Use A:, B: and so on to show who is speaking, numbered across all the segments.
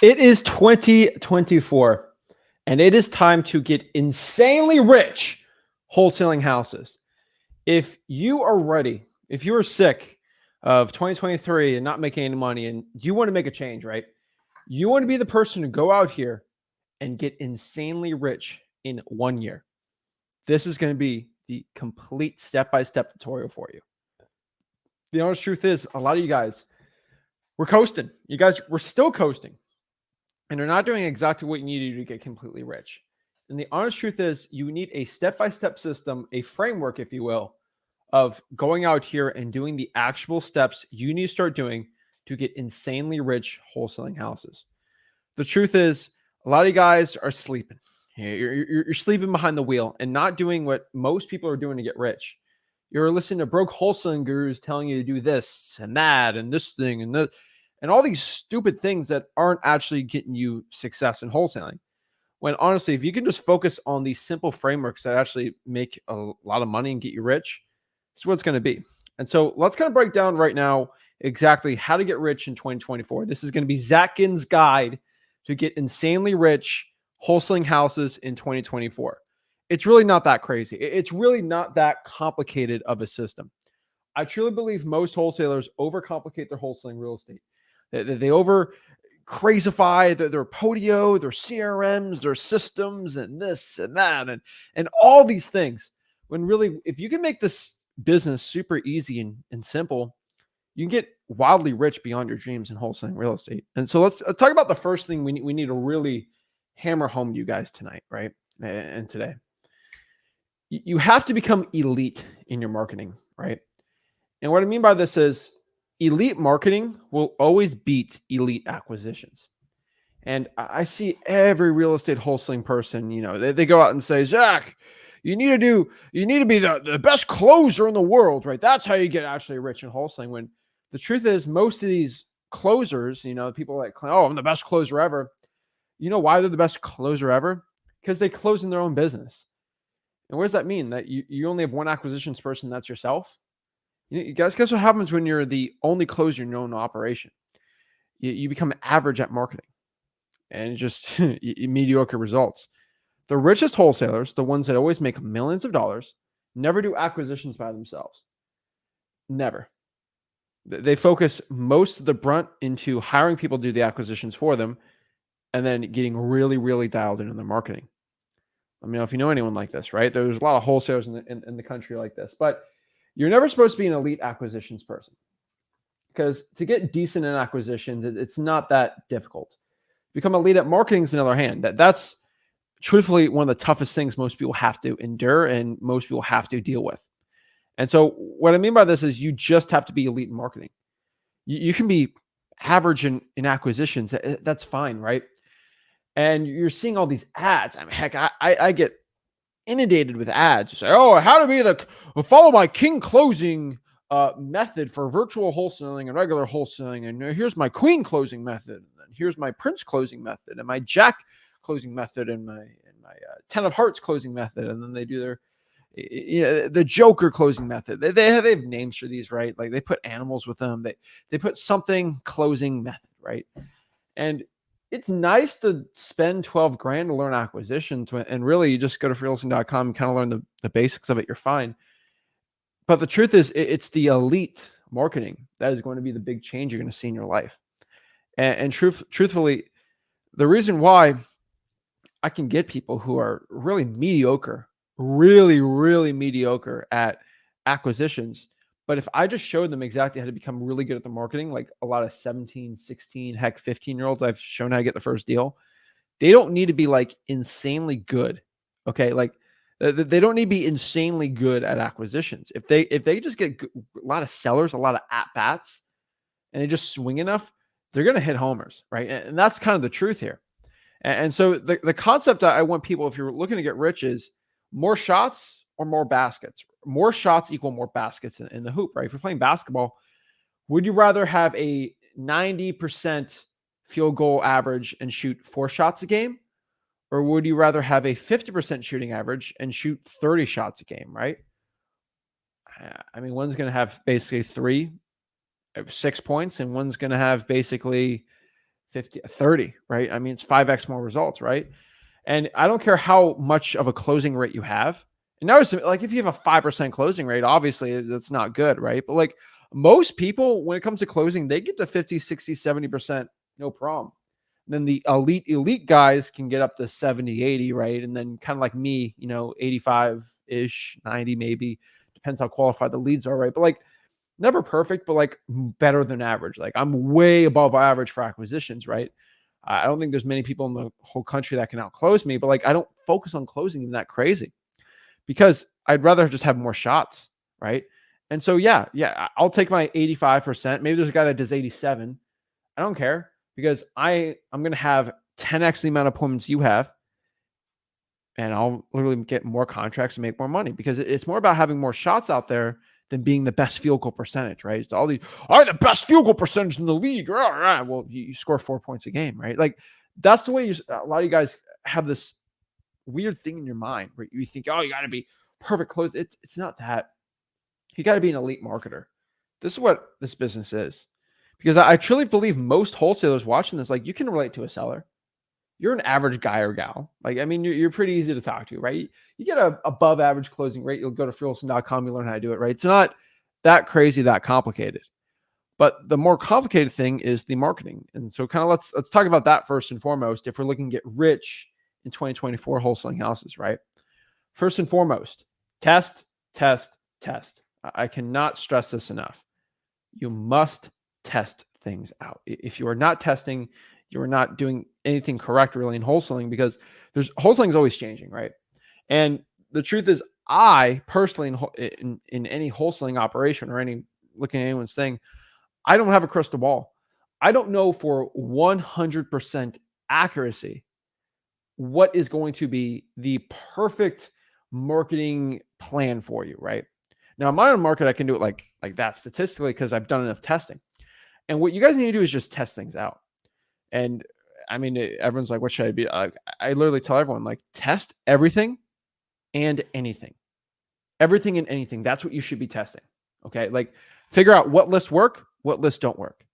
A: It is 2024, and it is time to get insanely rich wholesaling houses. If you are ready, if you are sick of 2023 and not making any money, and you want to make a change, right? You want to be the person to go out here and get insanely rich in 1 year. This is going to be the complete step-by-step tutorial for you. The honest truth is, a lot of you guys, we're coasting. You guys, we're still coasting. And you're not doing exactly what you need to do to get completely rich. And the honest truth is, you need a step-by-step system, a framework, if you will, of going out here and doing the actual steps you need to start doing to get insanely rich wholesaling houses. The truth is, a lot of you guys are sleeping. You're sleeping behind the wheel and not doing what most people are doing to get rich. You're listening to broke wholesaling gurus telling you to do this and that and this thing and that, and all these stupid things that aren't actually getting you success in wholesaling. When honestly, if you can just focus on these simple frameworks that actually make a lot of money and get you rich, it's what it's going to be. And so let's kind of break down right now exactly how to get rich in 2024. This is going to be Zach Ginn's guide to get insanely rich wholesaling houses in 2024. It's really not that crazy. It's really not that complicated of a system. I truly believe most wholesalers overcomplicate their wholesaling real estate. They over crazify their Podio, their CRMs, their systems, and this and that, and all these things. When really, if you can make this business super easy and simple, you can get wildly rich beyond your dreams in wholesaling real estate. And so let's talk about the first thing we need to really hammer home to you guys tonight, right? And today. You have to become elite in your marketing, right? And what I mean by this is elite marketing will always beat elite acquisitions. And I see every real estate wholesaling person, they go out and say, Zach, you need to be the best closer in the world, right? That's how you get actually rich in wholesaling. When the truth is, most of these closers, people that claim, oh, I'm the best closer ever. You know why they're the best closer ever? Because they close in their own business. And what does that mean? That you only have one acquisitions person, that's yourself? You guys, guess what happens when you're the only closer in your own operation? You become average at marketing and just mediocre results. The richest wholesalers, the ones that always make millions of dollars, never do acquisitions by themselves. Never. They focus most of the brunt into hiring people to do the acquisitions for them and then getting really, really dialed into their marketing. Let me know if you know anyone like this, right? There's a lot of wholesalers in the country like this, but you're never supposed to be an elite acquisitions person, because to get decent in acquisitions, it's not that difficult. Become elite at marketing is another hand. That's truthfully one of the toughest things most people have to endure and most people have to deal with. And so what I mean by this is you just have to be elite in marketing. You can be average in acquisitions. That's fine, right? And you're seeing all these ads. I mean, heck, I get inundated with ads. You say, oh, how to follow my king closing method for virtual wholesaling and regular wholesaling. And here's my queen closing method. And here's my prince closing method and my jack closing method and my 10 of hearts closing method. And then they do their the Joker closing method. They have names for these, right? Like they put animals with them. They put something closing method, right? And it's nice to spend 12 grand to learn acquisitions, and really you just go to freelisting.com and kind of learn the basics of it. You're fine. But the truth is, it's the elite marketing that is going to be the big change you're going to see in your life. And truthfully, the reason why I can get people who are really mediocre, really, really mediocre at acquisitions, but if I just showed them exactly how to become really good at the marketing, like a lot of 17, 16, heck, 15-year-olds, I've shown how to get the first deal. They don't need to be like insanely good. Okay. Like they don't need to be insanely good at acquisitions. If they just get a lot of sellers, a lot of at-bats, and they just swing enough, they're going to hit homers. Right. And that's kind of the truth here. And so the concept I want people, if you're looking to get rich, is more shots or more baskets. More shots equal more baskets in the hoop, right? If you're playing basketball, would you rather have a 90% field goal average and shoot 4 shots a game? Or would you rather have a 50% shooting average and shoot 30 shots a game, right? I mean, one's going to have basically 6 points, and one's going to have basically 50, 30, right? I mean, it's 5x more results, right? And I don't care how much of a closing rate you have. And notice, like, if you have a 5% closing rate, obviously that's not good, right? But like most people, when it comes to closing, they get to 50, 60, 70%, no problem. And then the elite guys can get up to 70, 80, right? And then kind of like me, 85-ish, 90 maybe. Depends how qualified the leads are, right? But like never perfect, but like better than average. Like I'm way above average for acquisitions, right? I don't think there's many people in the whole country that can outclose me, but like I don't focus on closing them that crazy because I'd rather just have more shots, right? And so yeah, I'll take my 85%. Maybe there's a guy that does 87. I don't care because I'm going to have 10x the amount of appointments you have, and I'll literally get more contracts and make more money because it's more about having more shots out there than being the best field goal percentage, right? It's all these, I'm the best field goal percentage in the league. Well, you score 4 points a game, right? Like that's the way a lot of you guys have this weird thing in your mind where you think, oh, you got to be perfect close. It's not that. You got to be an elite marketer. This is what this business is. Because I truly believe most wholesalers watching this, like you can relate to a seller. You're an average guy or gal. Like, I mean, you're pretty easy to talk to, right? You get a above average closing rate. You'll go to freewholesale.com. You learn how to do it, right? It's not that crazy, that complicated. But the more complicated thing is the marketing. And so kind of let's talk about that first and foremost. If we're looking to get rich in 2024 wholesaling houses, right? First and foremost, test, test, test. I cannot stress this enough. You must test things out. If you are not testing, you are not doing anything correct really in wholesaling because wholesaling is always changing, right? And the truth is, I personally in any wholesaling operation or any looking at anyone's thing, I don't have a crystal ball. I don't know for 100% accuracy what is going to be the perfect marketing plan for you, right? Now, in my own market, I can do it like that statistically because I've done enough testing. And what you guys need to do is just test things out. And I mean, everyone's like, what should I be? I literally tell everyone, like, test everything and anything. Everything and anything. That's what you should be testing. Okay. Like, figure out what lists work, what lists don't work.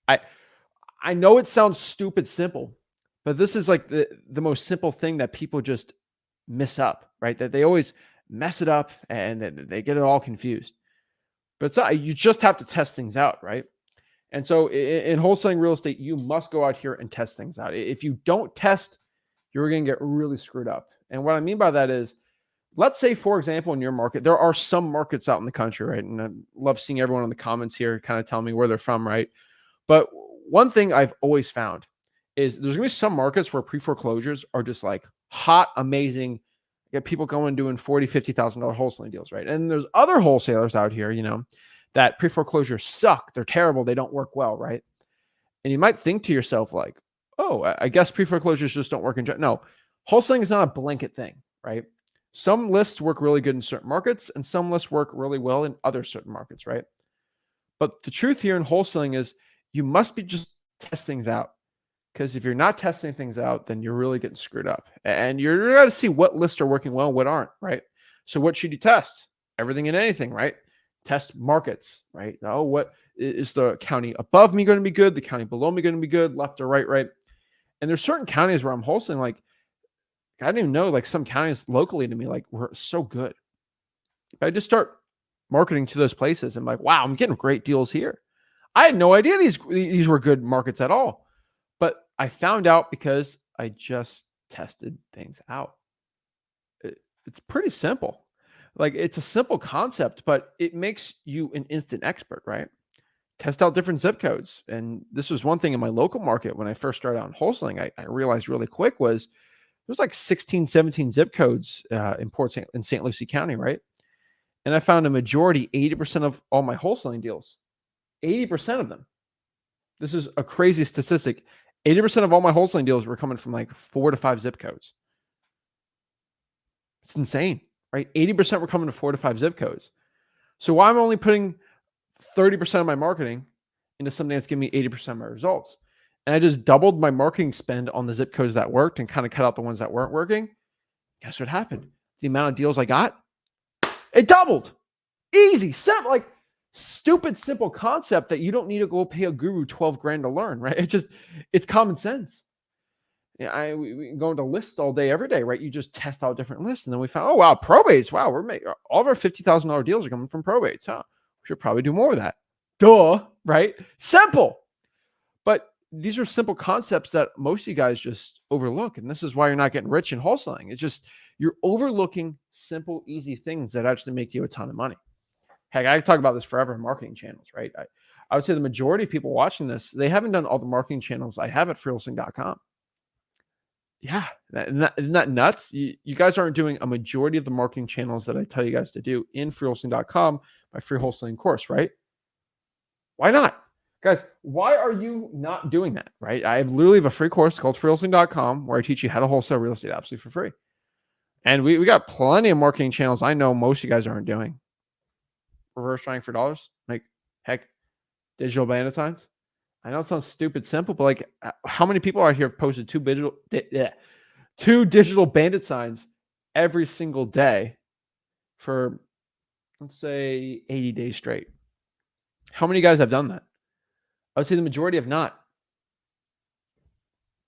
A: I know it sounds stupid simple, but this is like the most simple thing that people just miss up, right? That they always mess it up and they get it all confused. But it's not, you just have to test things out, right? And so in wholesaling real estate, you must go out here and test things out. If you don't test, you're going to get really screwed up. And what I mean by that is, let's say, for example, in your market, there are some markets out in the country, right? And I love seeing everyone in the comments here kind of tell me where they're from, right? But one thing I've always found is there's going to be some markets where pre-foreclosures are just like hot, amazing. You get people going doing $40,000, $50,000 wholesaling deals, right? And there's other wholesalers out here, that pre-foreclosures suck. They're terrible. They don't work well, right? And you might think to yourself like, oh, I guess pre-foreclosures just don't work in general. No, wholesaling is not a blanket thing, right? Some lists work really good in certain markets and some lists work really well in other certain markets, right? But the truth here in wholesaling is you must be just test things out. Because if you're not testing things out, then you're really getting screwed up. And you're going to see what lists are working well and what aren't, right? So what should you test? Everything and anything, right? Test markets, right? Oh, what is the county above me going to be good? The county below me going to be good? Left or right, right? And there's certain counties where I'm wholesaling, like, I didn't even know, like some counties locally to me, like, were so good. I just start marketing to those places. I'm like, wow, I'm getting great deals here. I had no idea these were good markets at all. But I found out because I just tested things out. It's pretty simple. Like, it's a simple concept, but it makes you an instant expert, right? Test out different zip codes. And this was one thing in my local market when I first started out in wholesaling, I realized really quick was there's like 16, 17 zip codes in St. Lucie County, right? And I found a majority, 80% of all my wholesaling deals, 80% of them. This is a crazy statistic. 80% of all my wholesaling deals were coming from like 4 to 5 zip codes. It's insane, right? 80% were coming to 4 to 5 zip codes. So why am I only putting 30% of my marketing into something that's giving me 80% of my results? And I just doubled my marketing spend on the zip codes that worked and kind of cut out the ones that weren't working. Guess what happened? The amount of deals I got, it doubled. Easy, simple, like Stupid, simple concept that you don't need to go pay a guru 12 grand to learn, right? It's common sense. Yeah, we go into lists all day, every day, right? You just test out different lists. And then we found, oh, wow, probates. Wow, we're making all of our $50,000 deals are coming from probates. Huh? We should probably do more of that. Duh, right? Simple. But these are simple concepts that most of you guys just overlook. And this is why you're not getting rich in wholesaling. It's just you're overlooking simple, easy things that actually make you a ton of money. Heck, I could talk about this forever in marketing channels, right? I would say the majority of people watching this, they haven't done all the marketing channels I have at freewholesaling.com. Yeah, isn't that nuts? You guys aren't doing a majority of the marketing channels that I tell you guys to do in freewholesaling.com, my free wholesaling course, right? Why not? Guys, why are you not doing that, right? I literally have a free course called freewholesaling.com where I teach you how to wholesale real estate absolutely for free. And we got plenty of marketing channels I know most of you guys aren't doing. Reverse trying for dollars, like heck, digital bandit signs. I know it sounds stupid simple, but like how many people out here have posted two digital bandit signs every single day for, let's say, 80 days straight? How many guys have done that? I would say the majority have not.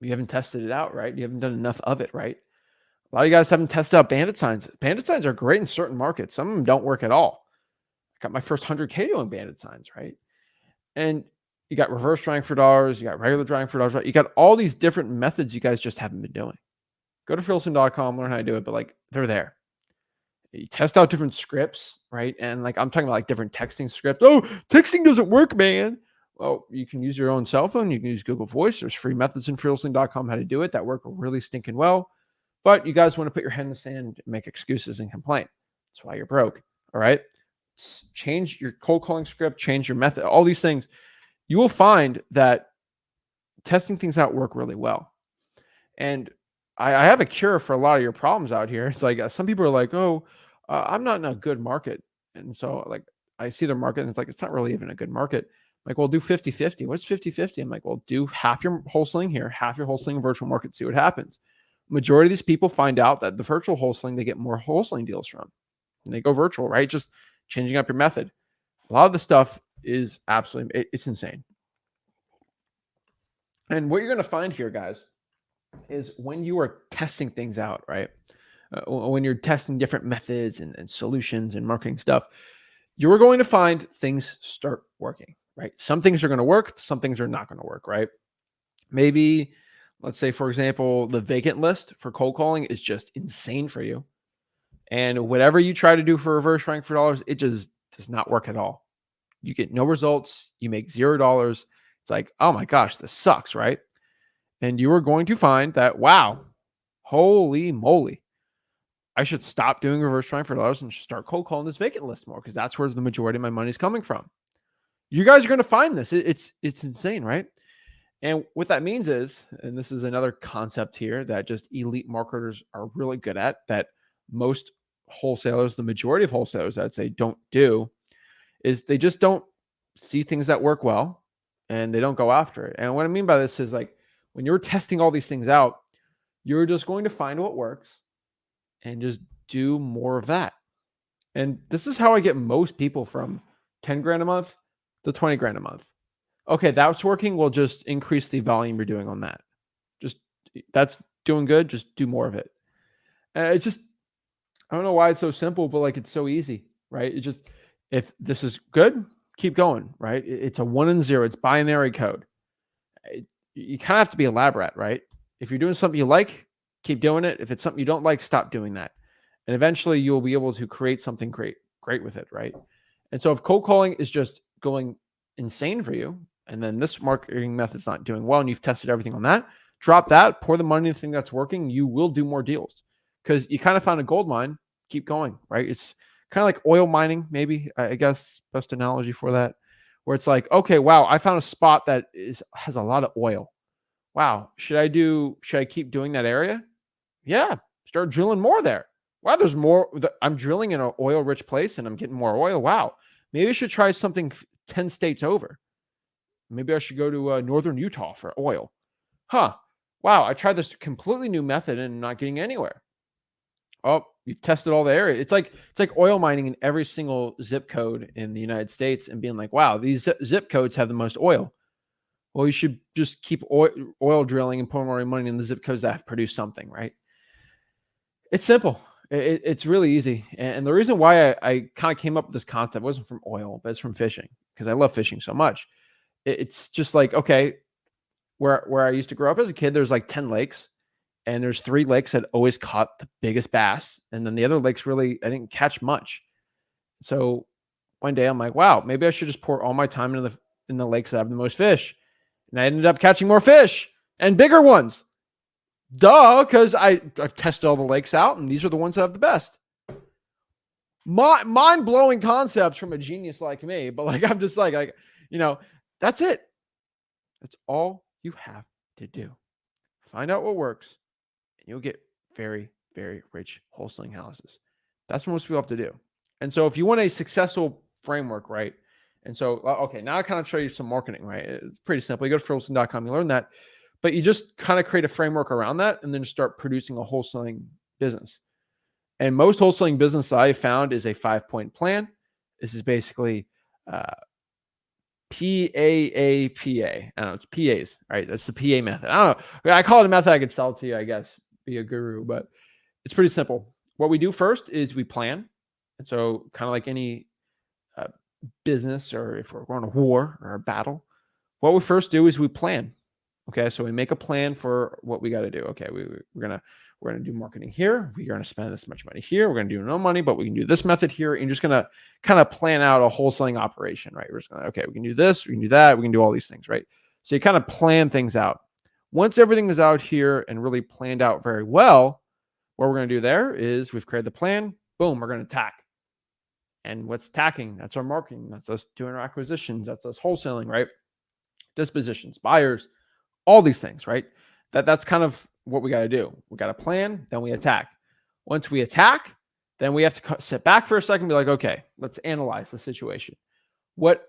A: You haven't tested it out, right? You haven't done enough of it, right? A lot of you guys haven't tested out bandit signs. Bandit signs are great in certain markets. Some of them don't work at all. I got my first 100K doing bandit signs, right? And you got reverse drawing for dollars. You got regular drawing for dollars, right? You got all these different methods you guys just haven't been doing. Go to freewholesaling.com, learn how to do it, but like they're there. You test out different scripts, right? And like I'm talking about like different texting scripts. Oh, texting doesn't work, man. Well, you can use your own cell phone. You can use Google Voice. There's free methods in freewholesaling.com how to do it that work really stinking well. But you guys want to put your head in the sand and make excuses and complain. That's why you're broke. All right. Change your cold calling script, change your method, all these things. You will find that testing things out work really well. And I have a cure for a lot of your problems out here. It's like some people are like, oh, I'm not in a good market. And so like I see their market and it's like, it's not really even a good market. I'm like, well, do 50-50. What's 50-50? I'm like, well, do half your wholesaling here, half your wholesaling virtual market, see what happens. Majority of these people find out that the virtual wholesaling, they get more wholesaling deals from. And they go virtual, right? Just changing up your method. A lot of the stuff is absolutely, it's insane. And what you're going to find here, guys, is when you are testing things out, right? When you're testing different methods and solutions and marketing stuff, you're going to find things start working, right? Some things are going to work. Some things are not going to work, right? Maybe, let's say, for example, the vacant list for cold calling is just insane for you. And whatever you try to do for reverse rank for dollars, it just does not work at all. You get no results. You make $0. It's like, oh my gosh, this sucks, right? And you are going to find that, wow, holy moly, I should stop doing reverse trying for dollars and start cold calling this vacant list more because that's where the majority of my money is coming from. You guys are going to find this. It's insane, right? And what that means is, and this is another concept here that just elite marketers are really good at, that most wholesalers, the majority of wholesalers, I'd say, don't do, is they just don't see things that work well and they don't go after it. And what I mean by this is like when you're testing all these things out, you're just going to find what works and just do more of that. And this is how I get most people from 10 grand a month to 20 grand a month. Okay, that's working. We'll just increase the volume you're doing on that. Just that's doing good. Just do more of it. And it's just, I don't know why it's so simple, but like it's so easy, right? It just, if this is good, keep going, right? It's a 1 and 0. It's binary code. You kind of have to be a lab rat, right? If you're doing something you like, keep doing it. If it's something you don't like, stop doing that. And eventually you'll be able to create something great with it, right? And so if cold calling is just going insane for you, and then this marketing method's not doing well, and you've tested everything on that, drop that, pour the money in the thing that's working, you will do more deals. Because you kind of found a gold mine, keep going, right? It's kind of like oil mining, maybe, I guess, best analogy for that, where it's like, okay, wow, I found a spot that has a lot of oil. Wow, should I keep doing that area? Yeah, start drilling more there. Wow, there's more. I'm drilling in an oil-rich place and I'm getting more oil. Wow, maybe I should try something 10 states over. Maybe I should go to northern Utah for oil. Huh. Wow, I tried this completely new method and not getting anywhere. Oh, You've tested all the areas. It's like oil mining in every single zip code in the United States and being like, wow, these zip codes have the most oil. Well, you should just keep oil drilling and pouring more money in the zip codes that have produced something, right? It's simple. It's really easy. And the reason why I kind of came up with this concept wasn't from oil, but it's from fishing, because I love fishing so much. It's just like, okay, where I used to grow up as a kid, there's like 10 lakes, and there's 3 lakes that always caught the biggest bass. And then the other lakes really, I didn't catch much. So one day I'm like, wow, maybe I should just pour all my time into in the lakes that have the most fish. And I ended up catching more fish and bigger ones. Duh, because I've tested all the lakes out, and these are the ones that have the best. Mind-blowing concepts from a genius like me, but like I'm just like, that's it. That's all you have to do. Find out what works, and you'll get very, very rich wholesaling houses. That's what most people have to do. And so if you want a successful framework, right? And so, okay, now I kind of show you some marketing, right? It's pretty simple. You go to wholesaling.com, you learn that, but you just kind of create a framework around that and then start producing a wholesaling business. And most wholesaling business I found is a 5-point plan. This is basically PAAPA. I don't know, it's PAs, right? That's the PA method. I don't know. I call it a method I could sell to you, I guess, be a guru, but it's pretty simple. What we do first is we plan. And so kind of like any business, or if we're going to war or a battle, what we first do is we plan. Okay, so we make a plan for what we got to do. Okay, we're gonna do marketing here. We're gonna spend this much money here. We're gonna do no money, but we can do this method here. And you're just gonna kind of plan out a wholesaling operation, right? We're just gonna, okay, we can do this, we can do that, we can do all these things, right? So you kind of plan things out. Once everything is out here and really planned out very well, what we're gonna do there is we've created the plan. Boom, we're gonna attack. And what's attacking? That's our marketing. That's us doing our acquisitions. That's us wholesaling, right? Dispositions, buyers, all these things, right? That's kind of what we got to do. We got to plan, then we attack. Once we attack, then we have to sit back for a second and be like, okay, let's analyze the situation. What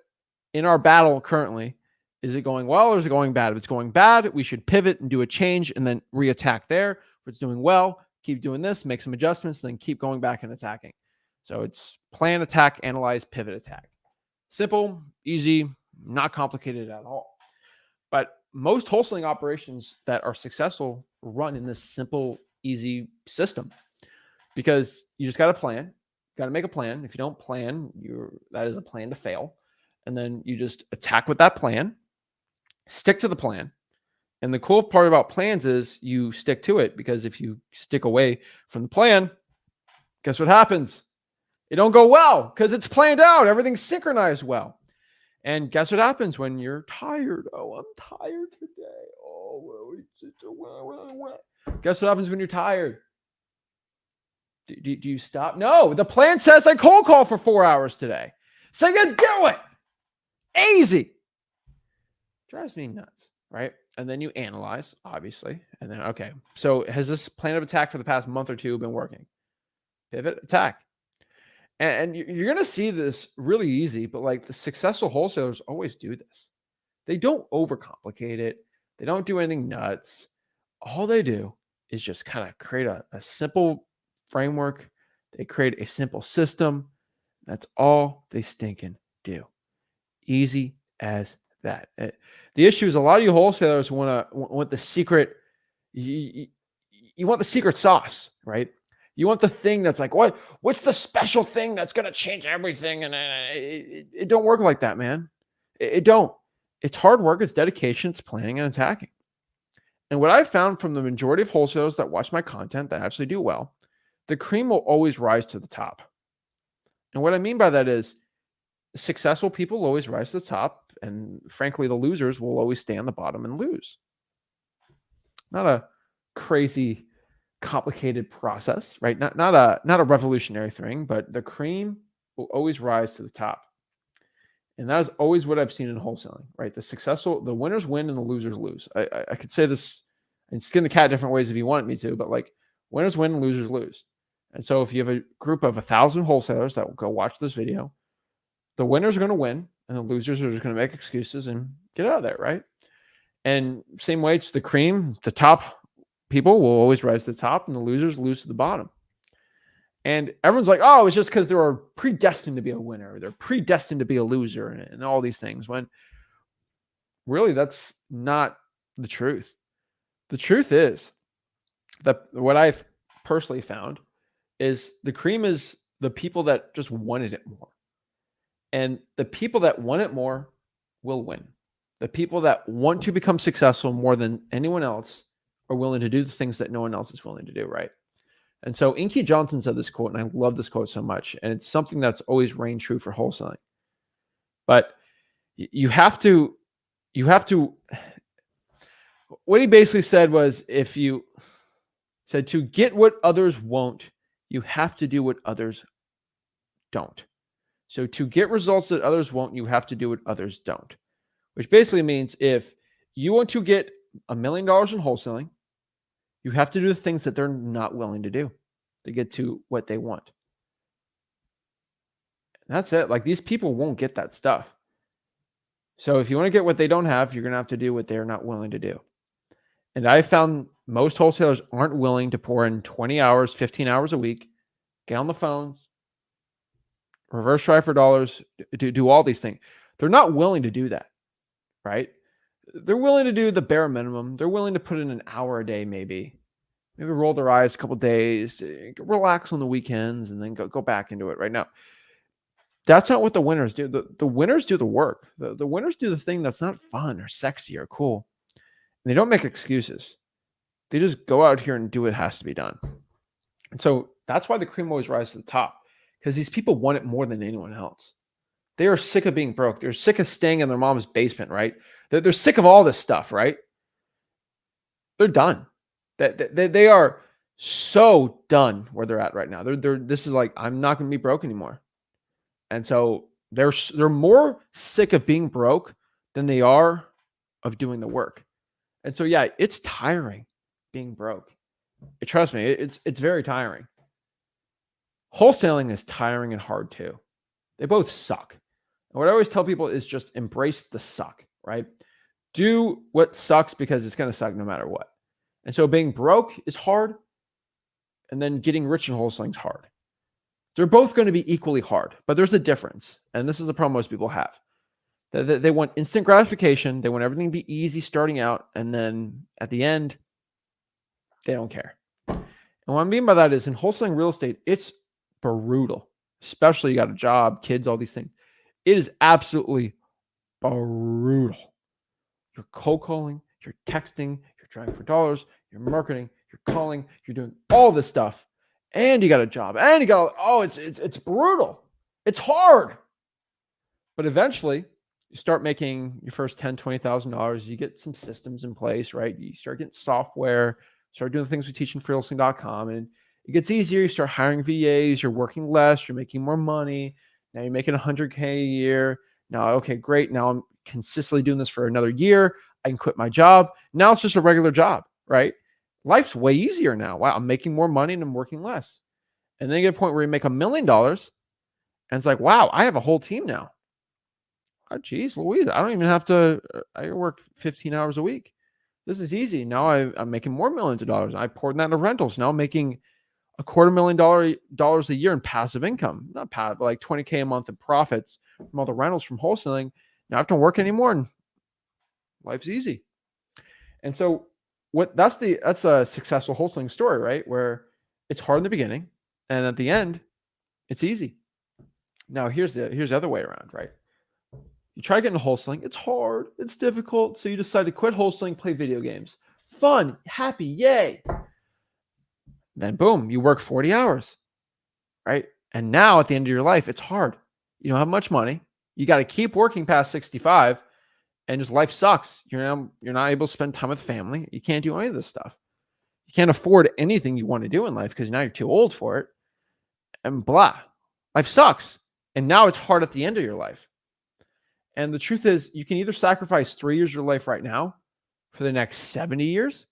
A: in our battle currently, is it going well or is it going bad? If it's going bad, we should pivot and do a change and then re-attack there. If it's doing well, keep doing this, make some adjustments, then keep going back and attacking. So it's plan, attack, analyze, pivot, attack. Simple, easy, not complicated at all. But most wholesaling operations that are successful run in this simple, easy system, because you just got to plan. You got to make a plan. If you don't plan, that is a plan to fail. And then you just attack with that plan, stick to the plan. And the cool part about plans is you stick to it, because if you stick away from the plan, guess what happens? It don't go well because it's planned out. Everything's synchronized well. And guess what happens when you're tired? Oh, I'm tired today. Oh, guess what happens when you're tired? Do you stop? No, the plan says I cold call for 4 hours today. So you do it. Easy. Drives me nuts, right? And then you analyze, obviously. And then, okay, so has this plan of attack for the past month or two been working? Pivot, attack. And you're going to see this really easy, but like the successful wholesalers always do this. They don't overcomplicate it. They don't do anything nuts. All they do is just kind of create a simple framework. They create a simple system. That's all they stinking do. Easy as that. The issue is a lot of you wholesalers want the secret. You want the secret sauce, right? You want the thing that's like, what's the special thing that's going to change everything? And it don't work like that, man. It don't. It's hard work. It's dedication. It's planning and attacking. And what I've found from the majority of wholesalers that watch my content that actually do well, the cream will always rise to the top. And what I mean by that is successful people will always rise to the top. And frankly, the losers will always stay on the bottom and lose. Not a crazy complicated process, right? Not a revolutionary thing, but the cream will always rise to the top. And that is always what I've seen in wholesaling, right? The winners win and the losers lose. I could say this and skin the cat different ways if you want me to, but like winners win and losers lose. And so if you have a group of 1,000 wholesalers that will go watch this video, the winners are going to win and the losers are just going to make excuses and get out of there, right? And same way, it's the cream, the top people will always rise to the top and the losers lose to the bottom. And everyone's like, oh, it's just because they're predestined to be a winner. They're predestined to be a loser and all these things. When really, that's not the truth. The truth is that what I've personally found is the cream is the people that just wanted it more. And the people that want it more will win. The people that want to become successful more than anyone else are willing to do the things that no one else is willing to do, right? And so Inky Johnson said this quote, and I love this quote so much. And it's something that's always reigned true for wholesaling. But you have to, what he basically said was, if you said to get what others won't, you have to do what others don't. So to get results that others won't, you have to do what others don't, which basically means if you want to get $1 million in wholesaling, you have to do the things that they're not willing to do to get to what they want. And that's it. Like, these people won't get that stuff. So if you want to get what they don't have, you're going to have to do what they're not willing to do. And I found most wholesalers aren't willing to pour in 20 hours, 15 hours a week, get on the phones, reverse try for dollars, do all these things. They're not willing to do that, right? They're willing to do the bare minimum. They're willing to put in an hour a day, maybe roll their eyes a couple of days, relax on the weekends, and then go back into it right now. That's not what the winners do. The winners do the work. The winners do the thing that's not fun or sexy or cool. And they don't make excuses. They just go out here and do what has to be done. And so that's why the cream always rises to the top, because these people want it more than anyone else. They are sick of being broke. They're sick of staying in their mom's basement, right? They're sick of all this stuff, right? They're done. They are so done where they're at right now. This is like, I'm not going to be broke anymore. And so they're more sick of being broke than they are of doing the work. And so, yeah, it's tiring being broke. Trust me, it's very tiring. Wholesaling is tiring and hard too. They both suck. And what I always tell people is just embrace the suck, right? Do what sucks, because it's going to suck no matter what. And so being broke is hard, and then getting rich in wholesaling is hard. They're both going to be equally hard, but there's a difference. And this is the problem most people have. They want instant gratification. They want everything to be easy starting out. And then at the end, they don't care. And what I mean by that is, in wholesaling real estate, it's brutal, especially you got a job, kids, all these things. It is absolutely brutal. You're cold calling, you're texting, you're trying for dollars, you're marketing, you're calling, you're doing all this stuff. And you got a job, and you got, it's brutal. It's hard. But eventually you start making your first $10,000, $20,000. You get some systems in place, right? You start getting software, start doing things we teach in freeholding.com, and it gets easier. You start hiring VAs, you're working less, you're making more money. Now you're making $100K a year. Now, okay, great. Now I'm consistently doing this for another year. I can quit my job. Now it's just a regular job, right? Life's way easier now. Wow, I'm making more money and I'm working less. And then you get a point where you make $1 million, and it's like, wow, I have a whole team now. Oh, geez, Louise, I don't even have to, I work 15 hours a week. This is easy. Now I'm making more millions of dollars. I poured that into rentals. Now I'm making $250,000 a year in passive income. Not passive, but like $20K a month in profits from all the rentals from wholesaling. Now I don't work anymore, and life's easy. And so that's a successful wholesaling story, right? Where it's hard in the beginning, and at the end, it's easy. Now here's the other way around, right? You try getting into wholesaling, it's hard, it's difficult, so you decide to quit wholesaling, play video games. Fun, happy, yay. Then boom, you work 40 hours, right? And now at the end of your life, it's hard. You don't have much money. You got to keep working past 65, and just life sucks. You're not able to spend time with family. You can't do any of this stuff. You can't afford anything you want to do in life because now you're too old for it. And blah, life sucks. And now it's hard at the end of your life. And the truth is, you can either sacrifice 3 years of your life right now for the next 70 years,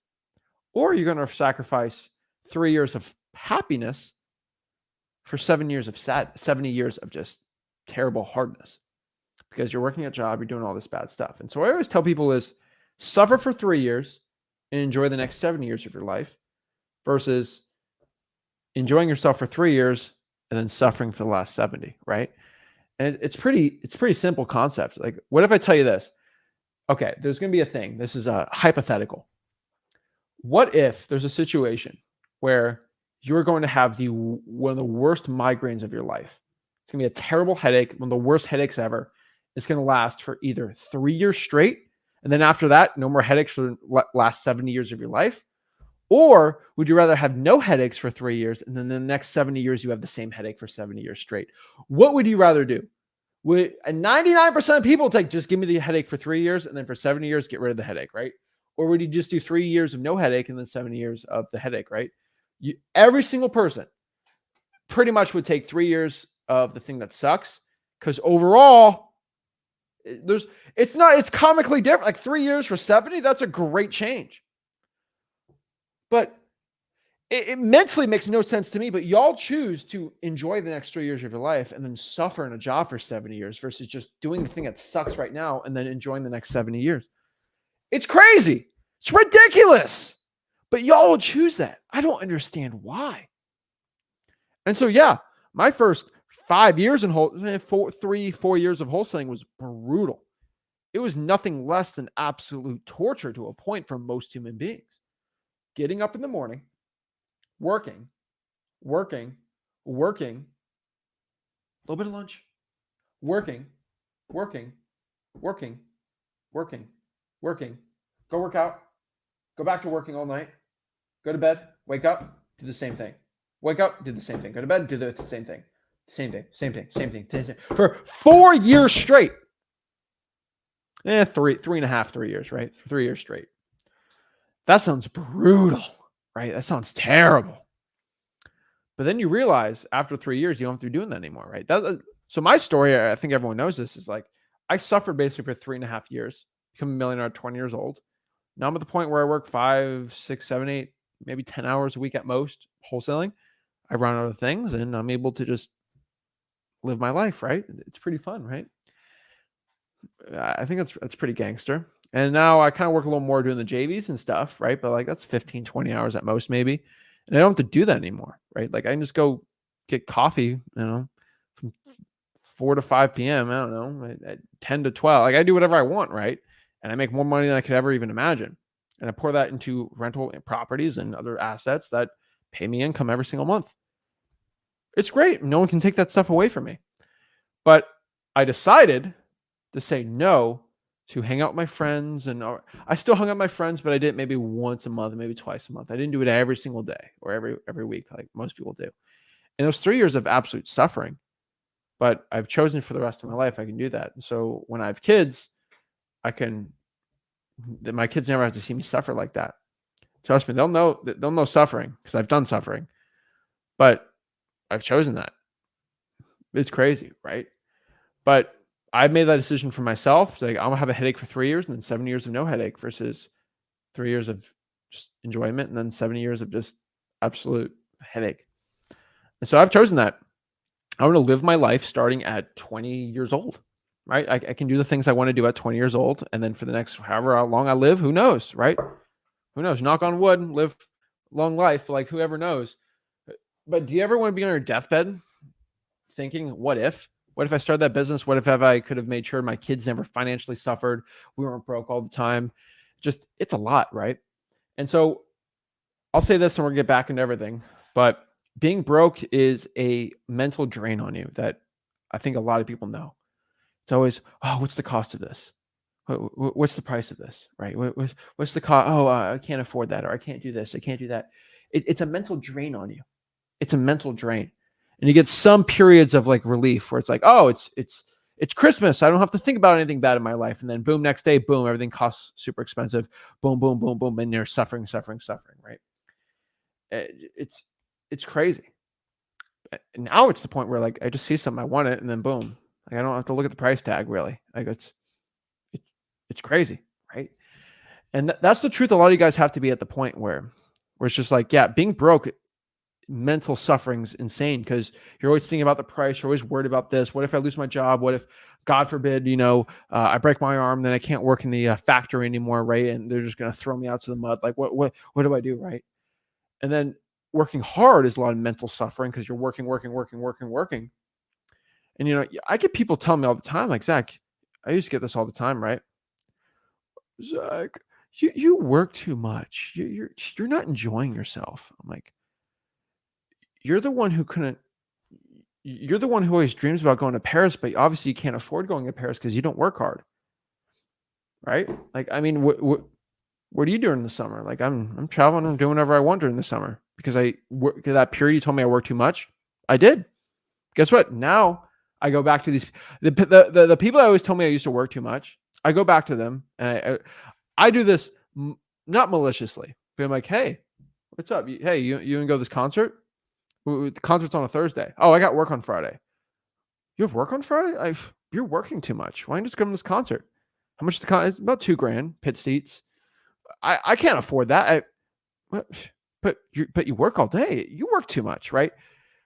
A: or you're going to sacrifice 3 years of happiness for 70 years of just terrible hardness, because you're working a job, you're doing all this bad stuff. And so what I always tell people is suffer for 3 years and enjoy the next 7 years of your life, versus enjoying yourself for 3 years and then suffering for the last 70, right? And it's pretty simple concept. Like, what if I tell you this? Okay, there's going to be a thing. This is a hypothetical. What if there's a situation where you're going to have one of the worst migraines of your life? It's going to be a terrible headache, one of the worst headaches ever. It's going to last for either 3 years straight, and then after that, no more headaches for the last 70 years of your life. Or would you rather have no headaches for 3 years, and then the next 70 years you have the same headache for 70 years straight? What would you rather do? Would 99% of people take, just give me the headache for 3 years, and then for 70 years, get rid of the headache, right? Or would you just do 3 years of no headache and then 70 years of the headache, right? Every single person pretty much would take 3 years of the thing that sucks, because overall, it's comically different. Like 3 years for 70, that's a great change. But it mentally makes no sense to me, but y'all choose to enjoy the next 3 years of your life and then suffer in a job for 70 years versus just doing the thing that sucks right now and then enjoying the next 70 years. It's crazy. It's ridiculous. But y'all will choose that. I don't understand why. And so, yeah, my first 5 years in 4 years of wholesaling was brutal. It was nothing less than absolute torture to a point for most human beings. Getting up in the morning, working, a little bit of lunch, working, go work out, go back to working all night, go to bed, wake up, do the same thing. Wake up, do the same thing. Go to bed, do the same thing. Same thing. For 4 years straight. 3 years, right? For 3 years straight. That sounds brutal, right? That sounds terrible. But then you realize after 3 years, you don't have to be doing that anymore, right? So my story, I think everyone knows this, is like I suffered basically for 3.5 years, become a millionaire at 20 years old. Now I'm at the point where I work 5, 6, 7, 8, maybe 10 hours a week at most wholesaling. I run other things and I'm able to just live my life, right? It's pretty fun, right? I think that's pretty gangster. And now I kind of work a little more doing the JVs and stuff, right? But like that's 15, 20 hours at most, maybe. And I don't have to do that anymore, right? Like I can just go get coffee, from 4 to 5 p.m. I don't know, at 10 to 12. Like I do whatever I want, right? And I make more money than I could ever even imagine. And I pour that into rental properties and other assets that pay me income every single month. It's great. No one can take that stuff away from me. But I decided to say no to hang out with my friends. And I still hung out with my friends, but I did it maybe once a month, maybe twice a month. I didn't do it every single day or every week like most people do. And it was 3 years of absolute suffering. But I've chosen for the rest of my life, I can do that. And so when I have kids, my kids never have to see me suffer like that. Trust me, they'll know suffering because I've done suffering. But I've chosen that. It's crazy, right? But I made that decision for myself. Like I'm gonna have a headache for 3 years and then 7 years of no headache versus 3 years of just enjoyment and then 7 years of just absolute headache. And so I've chosen that. I want to live my life starting at 20 years old, right? I can do the things I want to do at 20 years old. And then for the next however long I live, who knows, right? Who knows? Knock on wood, live long life, like whoever knows. But do you ever want to be on your deathbed thinking, what if? What if I started that business? What if I could have made sure my kids never financially suffered? We weren't broke all the time. Just, it's a lot, right? And so I'll say this and we'll get back into everything. But being broke is a mental drain on you that I think a lot of people know. It's always, oh, what's the cost of this? What's the price of this, right? What's the cost? Oh, I can't afford that, or I can't do this, I can't do that. It's a mental drain on you. It's a mental drain. And you get some periods of like relief where it's like, oh, it's Christmas. I don't have to think about anything bad in my life. And then boom, next day, boom, everything costs super expensive. Boom, boom, boom, boom. And you're suffering, right? It's crazy. And now it's the point where like, I just see something, I want it. And then boom, like I don't have to look at the price tag really. Like it's crazy. Right. And that's the truth. A lot of you guys have to be at the point where it's just like, yeah, being broke, mental suffering's insane because you're always thinking about the price. You're always worried about this. What if I lose my job? What if, God forbid, I break my arm, then I can't work in the factory anymore, right? And they're just going to throw me out to the mud. Like, what do I do, right? And then working hard is a lot of mental suffering because you're working. And I get people telling me all the time, like, Zach, I used to get this all the time, right? Zach, you work too much. You're not enjoying yourself. I'm like, you're the one who couldn't. You're the one who always dreams about going to Paris, but obviously you can't afford going to Paris because you don't work hard, right? Like, I mean, what are you doing in the summer? Like, I'm traveling. I'm doing whatever I want during the summer because that period you told me I work too much. I did. Guess what? Now I go back to the people that always told me I used to work too much. I go back to them and I do this not maliciously, but I'm like, hey, what's up? Hey, you gonna go to this concert? The concert's on a Thursday. Oh, I got work on Friday. You have work on Friday? You're working too much. Why don't you just come to this concert? How much is the concert? It's about $2,000, pit seats. I can't afford that. But you work all day. You work too much, right?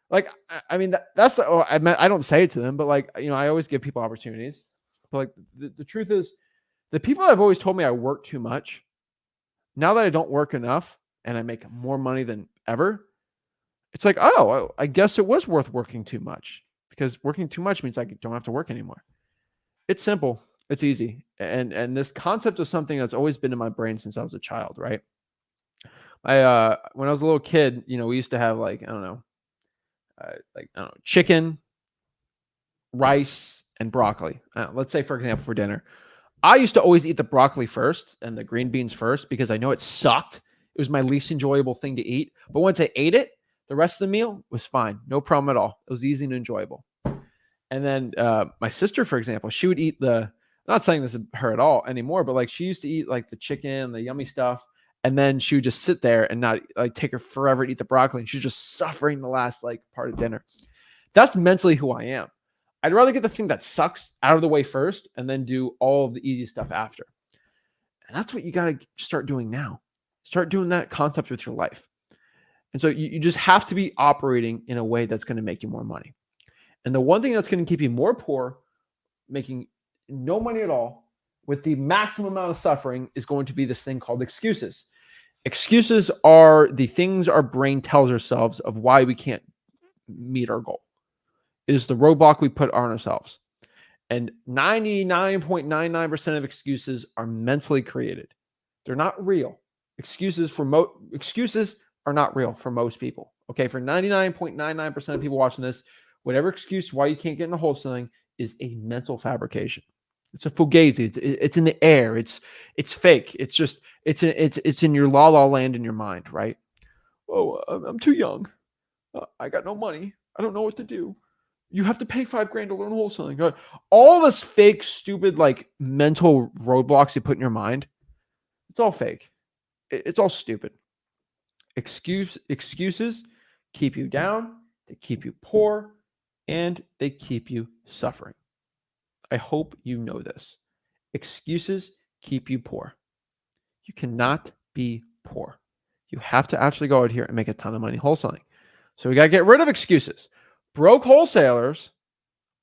A: Like, I mean, that's I don't say it to them, but like, I always give people opportunities. But like, the truth is, the people that have always told me I work too much, now that I don't work enough and I make more money than ever, it's like, oh, I guess it was worth working too much, because working too much means I don't have to work anymore. It's simple. It's easy. And this concept is something that's always been in my brain since I was a child, right? When I was a little kid, we used to have like, I don't know, chicken, rice, and broccoli. Let's say, for example, for dinner. I used to always eat the broccoli first and the green beans first because I know it sucked. It was my least enjoyable thing to eat. But once I ate it, the rest of the meal was fine. No problem at all. It was easy and enjoyable. And then my sister, for example, she would eat I'm not saying this is her at all anymore, but like she used to eat like the chicken, the yummy stuff. And then she would just sit there and not like take her forever to eat the broccoli. And she was just suffering the last like part of dinner. That's mentally who I am. I'd rather get the thing that sucks out of the way first and then do all of the easy stuff after. And that's what you got to start doing now. Start doing that concept with your life. And so you just have to be operating in a way that's going to make you more money. And the one thing that's going to keep you more poor, making no money at all, with the maximum amount of suffering, is going to be this thing called excuses. Excuses are the things our brain tells ourselves of why we can't meet our goal. It is the roadblock we put on ourselves. And 99.99% of excuses are mentally created. They're not real. Excuses are not real for most people. Okay, for 99.99% of people watching this, whatever excuse why you can't get into wholesaling is a mental fabrication. It's a fugazi. It's in the air. It's fake. It's in your la la land in your mind, right? Oh, I'm too young. I got no money. I don't know what to do. You have to pay $5,000 to learn wholesaling. All this fake, stupid, like mental roadblocks you put in your mind. It's all fake. It's all stupid. Excuses keep you down. They keep you poor, and they keep you suffering. I hope you know this. Excuses keep you poor. You cannot be poor. You have to actually go out here and make a ton of money wholesaling. So we got to get rid of excuses. Broke wholesalers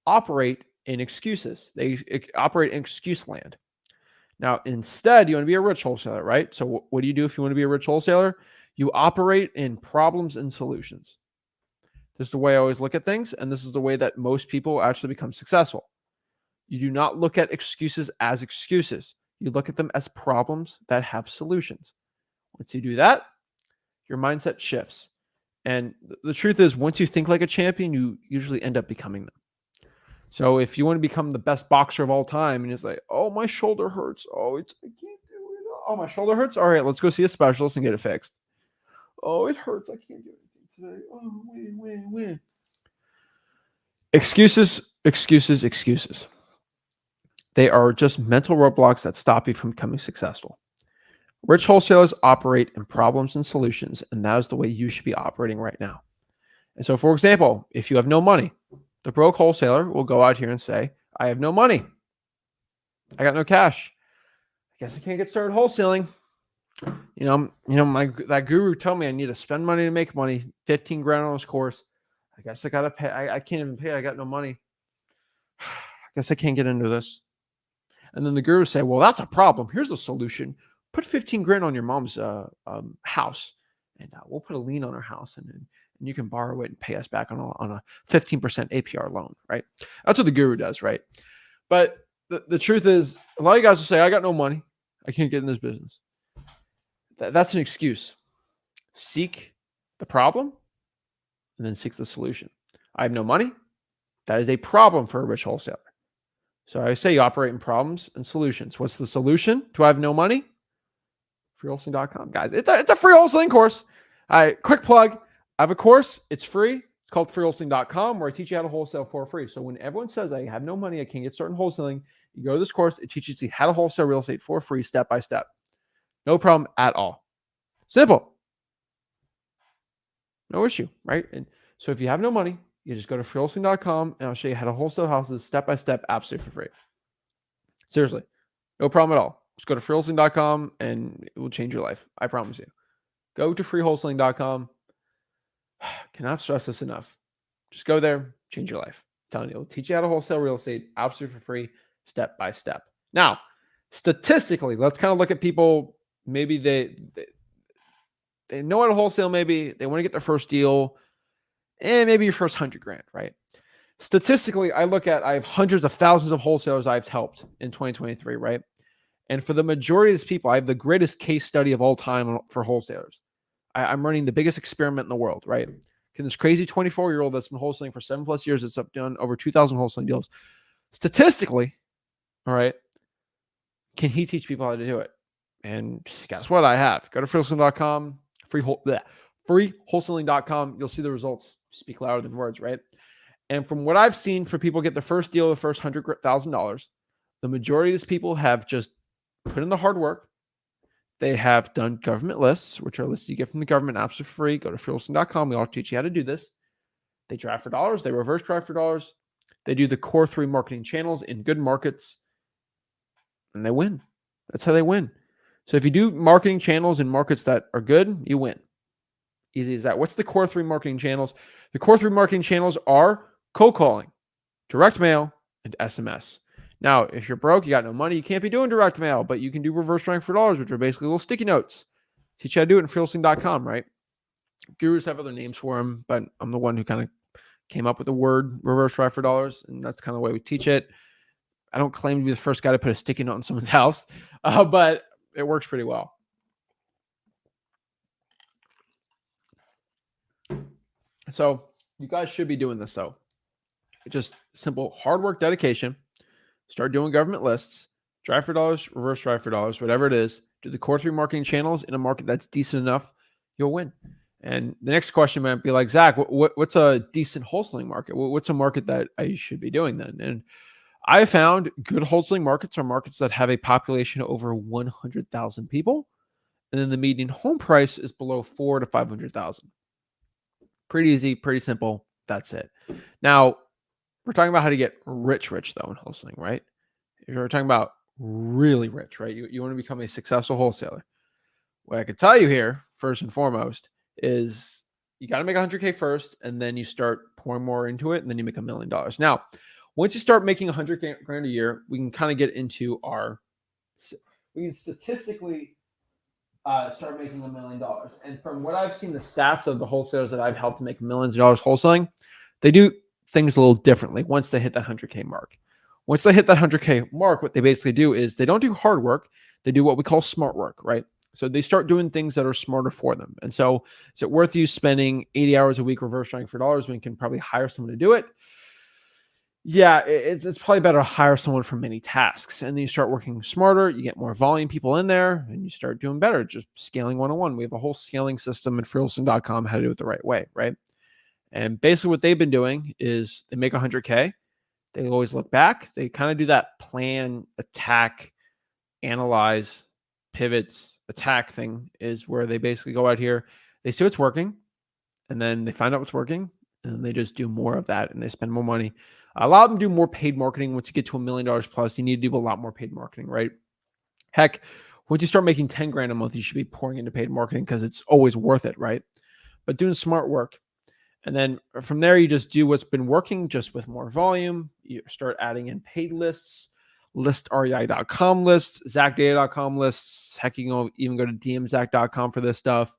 A: operate in excuses. They operate in excuse land. Now, instead, you want to be a rich wholesaler, right? So what do you do if you want to be a rich wholesaler? You operate in problems and solutions. This is the way I always look at things, and this is the way that most people actually become successful. You do not look at excuses as excuses. You look at them as problems that have solutions. Once you do that, your mindset shifts. And the truth is, once you think like a champion, you usually end up becoming them. So if you want to become the best boxer of all time, and it's like, oh, my shoulder hurts. Oh, I can't do it. Oh, my shoulder hurts. All right, let's go see a specialist and get it fixed. Oh, it hurts. I can't do anything today. Oh, win. Excuses. They are just mental roadblocks that stop you from becoming successful. Rich wholesalers operate in problems and solutions, and that is the way you should be operating right now. And so, for example, if you have no money, the broke wholesaler will go out here and say, I have no money. I got no cash. I guess I can't get started wholesaling. That guru told me I need to spend money to make money, $15,000 on this course. I guess I got to pay. I can't even pay. I got no money. I guess I can't get into this. And then the guru say, well, that's a problem. Here's the solution. Put $15,000 on your mom's house and we'll put a lien on our house, and you can borrow it and pay us back on a 15% APR loan, right? That's what the guru does, right? But the truth is, a lot of guys will say, I got no money, I can't get in this business. That's an excuse. Seek the problem and then seek the solution. I have no money. That is a problem for a rich wholesaler. So I say you operate in problems and solutions. What's the solution to I have no money? Freewholesaling.com, guys. It's a free wholesaling course. Quick plug. I have a course. It's free. It's called freewholesaling.com, where I teach you how to wholesale for free. So when everyone says I have no money, I can't get started in wholesaling, you go to this course. It teaches you how to wholesale real estate for free, step by step. No problem at all. Simple. No issue, right? And so if you have no money, you just go to freewholesaling.com and I'll show you how to wholesale houses step by step, absolutely for free. Seriously, no problem at all. Just go to freewholesaling.com and it will change your life. I promise you. Go to freewholesaling.com. Cannot stress this enough. Just go there, change your life. I'm telling you, it'll teach you how to wholesale real estate absolutely for free, step by step. Now, statistically, let's kind of look at people. Maybe they know how to wholesale. Maybe they want to get their first deal, and maybe your first $100,000, right? Statistically, I have hundreds of thousands of wholesalers I've helped in 2023, right? And for the majority of these people, I have the greatest case study of all time for wholesalers. I'm running the biggest experiment in the world, right? Can this crazy 24-year-old that's been wholesaling for 7+ years, that's done over 2,000 wholesaling deals, statistically, all right, can he teach people how to do it? And guess what? I have. Go to freewholesaling.com, freewholesaling.com. You'll see the results speak louder than words, right? And from what I've seen for people get the first deal, the first $100,000, the majority of these people have just put in the hard work. They have done government lists, which are lists you get from the government absolutely free. Go to freewholesaling.com. We all teach you how to do this. They drive for dollars. They reverse drive for dollars. They do the core 3 marketing channels in good markets, and they win. That's how they win. So if you do marketing channels in markets that are good, you win. Easy as that. What's the core 3 marketing channels? The core 3 marketing channels are cold calling, direct mail, and SMS. Now, if you're broke, you got no money, you can't be doing direct mail, but you can do reverse rank for dollars, which are basically little sticky notes. Teach you how to do it in freewholesaling.com, right? Gurus have other names for them, but I'm the one who kind of came up with the word reverse drive for dollars, and that's kind of the way we teach it. I don't claim to be the first guy to put a sticky note in someone's house, but it works pretty well. So you guys should be doing this, though. Just simple hard work, dedication. Start doing government lists, drive for dollars, reverse drive for dollars, whatever it is. Do the core 3 marketing channels in a market that's decent enough, you'll win. And the next question might be like, Zach, what's a decent wholesaling market? What's a market that I should be doing then? And I found good wholesaling markets are markets that have a population of over 100,000 people, and then the median home price is below 400,000 to 500,000. Pretty easy, pretty simple. That's it. Now, we're talking about how to get rich though in wholesaling, right? If you're talking about really rich, right? You want to become a successful wholesaler. What I could tell you here, first and foremost, is you got to make $100K first, and then you start pouring more into it, and then you make $1 million. Now, once you start making $100,000 a year, we can kind of get into we can statistically start making $1 million. And from what I've seen, the stats of the wholesalers that I've helped make millions of dollars wholesaling, they do things a little differently once they hit that 100K mark. Once they hit that 100K mark, what they basically do is they don't do hard work. They do what we call smart work, right? So they start doing things that are smarter for them. And so is it worth you spending 80 hours a week reverse trying for dollars when you can probably hire someone to do it? Yeah, it's probably better to hire someone for many tasks. And then you start working smarter, you get more volume people in there, and you start doing better, just scaling 101. We have a whole scaling system at freewholesaling.com, how to do it the right way, right? And basically what they've been doing is they make 100K. They always look back. They kind of do that plan, attack, analyze, pivots, attack thing is where they basically go out here. They see what's working, and then they find out what's working, and then they just do more of that, and they spend more money. A lot of them do more paid marketing. Once you get to $1 million plus, you need to do a lot more paid marketing, right? Heck, once you start making $10,000 a month, you should be pouring into paid marketing because it's always worth it, right? But doing smart work. And then from there, you just do what's been working just with more volume. You start adding in paid lists, listrei.com lists, zachdata.com lists. Heck, you can even go to dmzac.com for this stuff.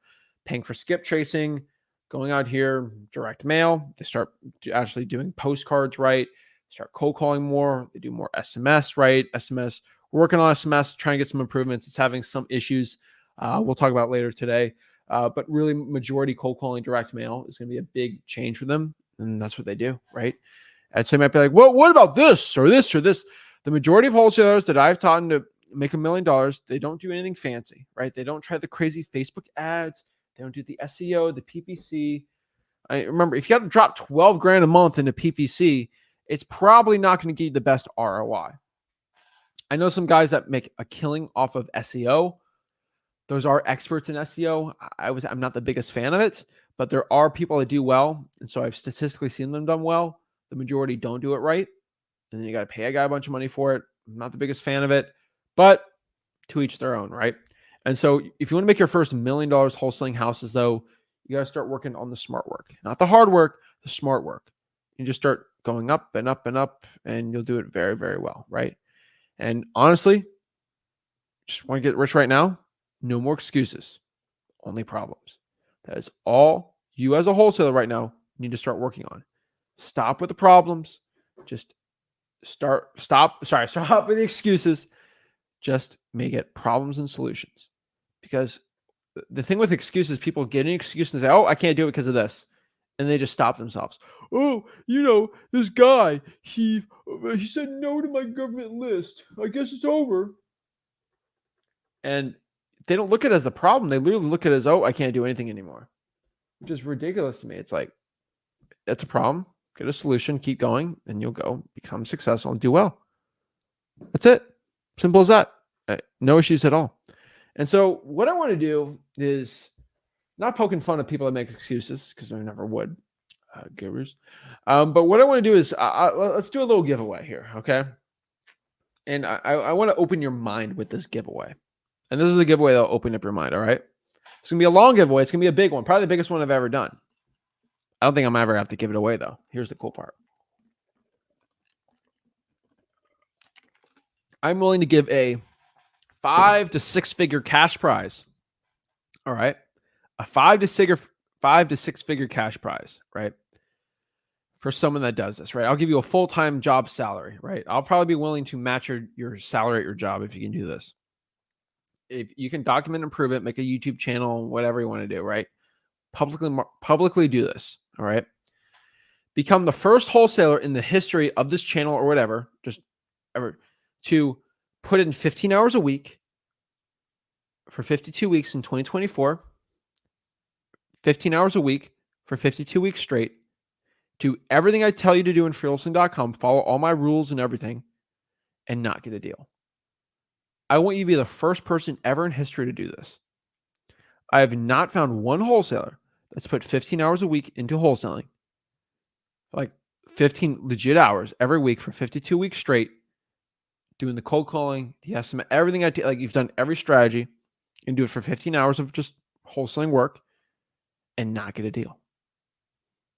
A: paying for skip tracing, going out here, direct mail. They start actually doing postcards right, start cold calling more. They do more SMS right. SMS, we're working on SMS, trying to get some improvements. It's having some issues. We'll talk about later today. But really, majority cold calling direct mail is going to be a big change for them. And that's what they do, right? And so you might be like, well, what about this or this or this? The majority of wholesalers that I've taught to make $1 million, they don't do anything fancy, right? They don't try the crazy Facebook ads. They don't do the SEO, the PPC. I remember, if you got to drop 12 grand a month into PPC, it's probably not going to give you the best ROI. I know some guys that make a killing off of SEO. Those are experts in SEO. I'm not the biggest fan of it, but there are people that do well. And so I've statistically seen them done well. The majority don't do it right. And then you got to pay a guy a bunch of money for it. I'm not the biggest fan of it, but to each their own, right? And so if you want to make your first $1 million wholesaling houses, though, you got to start working on the smart work, not the hard work, the smart work. You just start going up and up and up, and you'll do it very, very well, right? And honestly, just want to get rich right now. No more excuses, only problems. That is all you as a wholesaler right now need to start working on. Stop with the problems. Just stop with the excuses. Just make it problems and solutions. Because the thing with excuses, people get an excuse and say, oh, I can't do it because of this. And they just stop themselves. Oh, this guy, he said no to my government list. I guess it's over. And they don't look at it as a problem. They literally look at it as, oh, I can't do anything anymore. Which is ridiculous to me. It's like, that's a problem. Get a solution, keep going, and you'll go become successful and do well. That's it. Simple as that. No issues at all. And so what I want to do is not poking fun at people that make excuses, because I never would, gurus. But what I want to do is let's do a little giveaway here, okay? And I want to open your mind with this giveaway. And this is a giveaway that'll open up your mind, all right? It's going to be a long giveaway. It's going to be a big one, probably the biggest one I've ever done. I don't think I'm ever have to give it away, though. Here's the cool part. I'm willing to give a 5 to 6 figure cash prize. All right. A 5 to 6 figure cash prize, right? For someone that does this, right? I'll give you a full-time job salary, right? I'll probably be willing to match your salary at your job if you can do this. If you can document and prove it, make a YouTube channel, whatever you want to do, right? Publicly do this, all right? Become the first wholesaler in the history of this channel or whatever, just ever, to put in 15 hours a week for 52 weeks in 2024, 15 hours a week for 52 weeks straight, do everything I tell you to do in freewholesaling.com, follow all my rules and everything, and not get a deal. I want you to be the first person ever in history to do this. I have not found one wholesaler that's put 15 hours a week into wholesaling, like 15 legit hours every week for 52 weeks straight, doing the cold calling, the estimate, everything like you've done every strategy, and do it for 15 hours of just wholesaling work and not get a deal.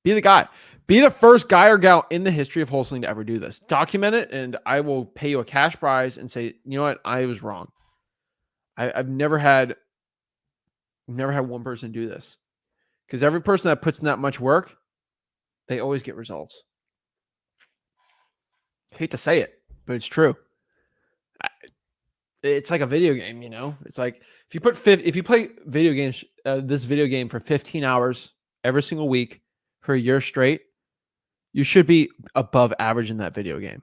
A: Be the guy. Be the first guy or gal in the history of wholesaling to ever do this. Document it, and I will pay you a cash prize and say, you know what, I was wrong. I've never had one person do this, because every person that puts in that much work, they always get results. I hate to say it, but it's true. It's like a video game, It's like if you play video games, this video game for 15 hours every single week for a year straight, you should be above average in that video game.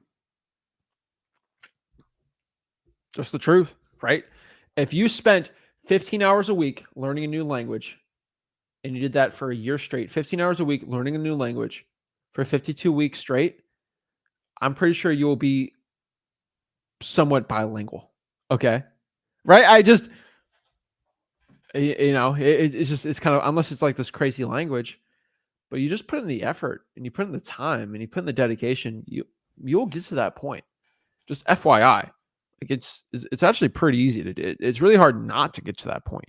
A: Just the truth, right? If you spent 15 hours a week learning a new language, and you did that for a year straight, 15 hours a week learning a new language for 52 weeks straight, I'm pretty sure you will be somewhat bilingual. Okay. Right. It's kind of, unless it's like this crazy language, but you just put in the effort and you put in the time and you put in the dedication, you'll get to that point. Just FYI, like it's actually pretty easy to do. It's really hard not to get to that point,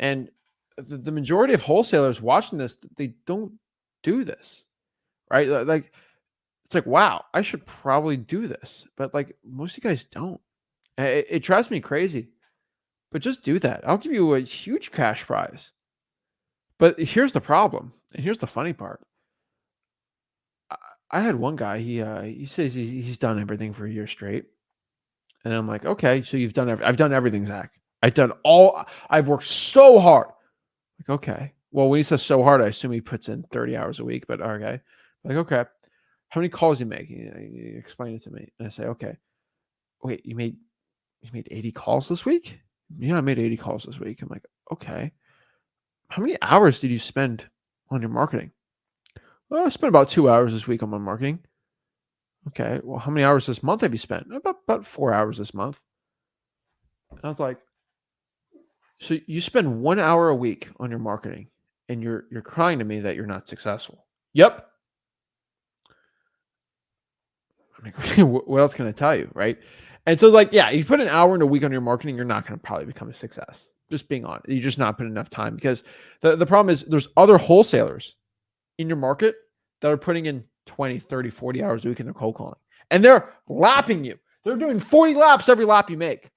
A: and the majority of wholesalers watching this, they don't do this, right? Like, it's like, wow, I should probably do this. But like most of you guys don't. It drives me crazy. But just do that. I'll give you a huge cash prize. But here's the problem, and here's the funny part. I had one guy. He says he's done everything for a year straight, and I'm like, okay, so you've done I've done everything, Zach. I've worked so hard. Like, okay. Well, when he says so hard, I assume he puts in 30 hours a week. But okay, like, okay, how many calls you make? You explain it to me, and I say, okay. Wait, you made 80 calls this week? Yeah, I made 80 calls this week. I'm like, okay. How many hours did you spend on your marketing? Well, I spent about 2 hours this week on my marketing. Okay. Well, how many hours this month have you spent? About 4 hours this month. And I was like, so you spend 1 hour a week on your marketing, and you're crying to me that you're not successful. Yep. I'm like, what else can I tell you, right? And so, like, yeah, you put an hour in a week on your marketing, you're not going to probably become a success. Just being honest, you're just not putting enough time, because the problem is there's other wholesalers in your market that are putting in 20, 30, 40 hours a week in their cold calling, and they're lapping you. They're doing 40 laps every lap you make.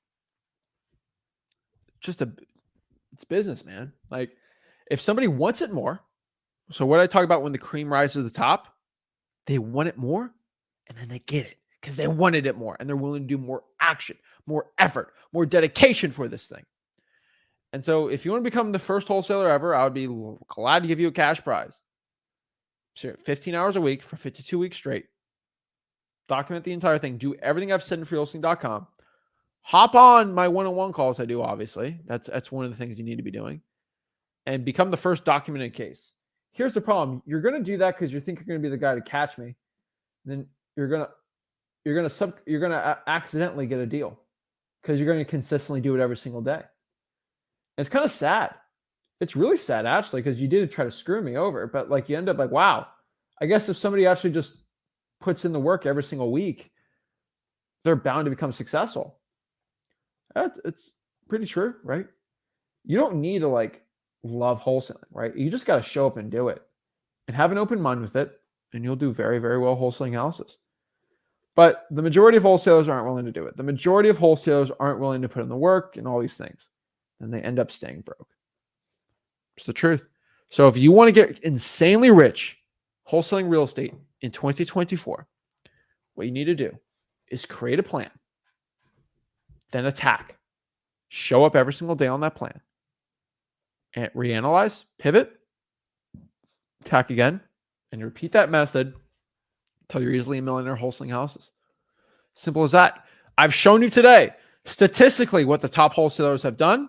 A: It's business, man. Like, if somebody wants it more, so what I talk about when the cream rises to the top, they want it more, and then they get it because they wanted it more, and they're willing to do more action, more effort, more dedication for this thing. And so if you want to become the first wholesaler ever, I would be glad to give you a cash prize. So 15 hours a week for 52 weeks straight. Document the entire thing. Do everything I've said in freehosting.com. Hop on my one-on-one calls I do, obviously. That's one of the things you need to be doing. And become the first documented case. Here's the problem. You're going to do that because you think you're going to be the guy to catch me. Then you're going to accidentally get a deal because you're going to consistently do it every single day. And it's kind of sad. It's really sad, actually, because you did try to screw me over, but like you end up like, wow, I guess if somebody actually just puts in the work every single week, they're bound to become successful. It's pretty true, right? You don't need to like love wholesaling, right? You just got to show up and do it and have an open mind with it, and you'll do very, very well wholesaling houses. But the majority of wholesalers aren't willing to do it. The majority of wholesalers aren't willing to put in the work and all these things, and they end up staying broke. It's the truth. So if you want to get insanely rich wholesaling real estate in 2024, what you need to do is create a plan, then attack, show up every single day on that plan, and reanalyze, pivot, attack again, and repeat that method until you're easily a millionaire wholesaling houses. Simple as that. I've shown you today statistically what the top wholesalers have done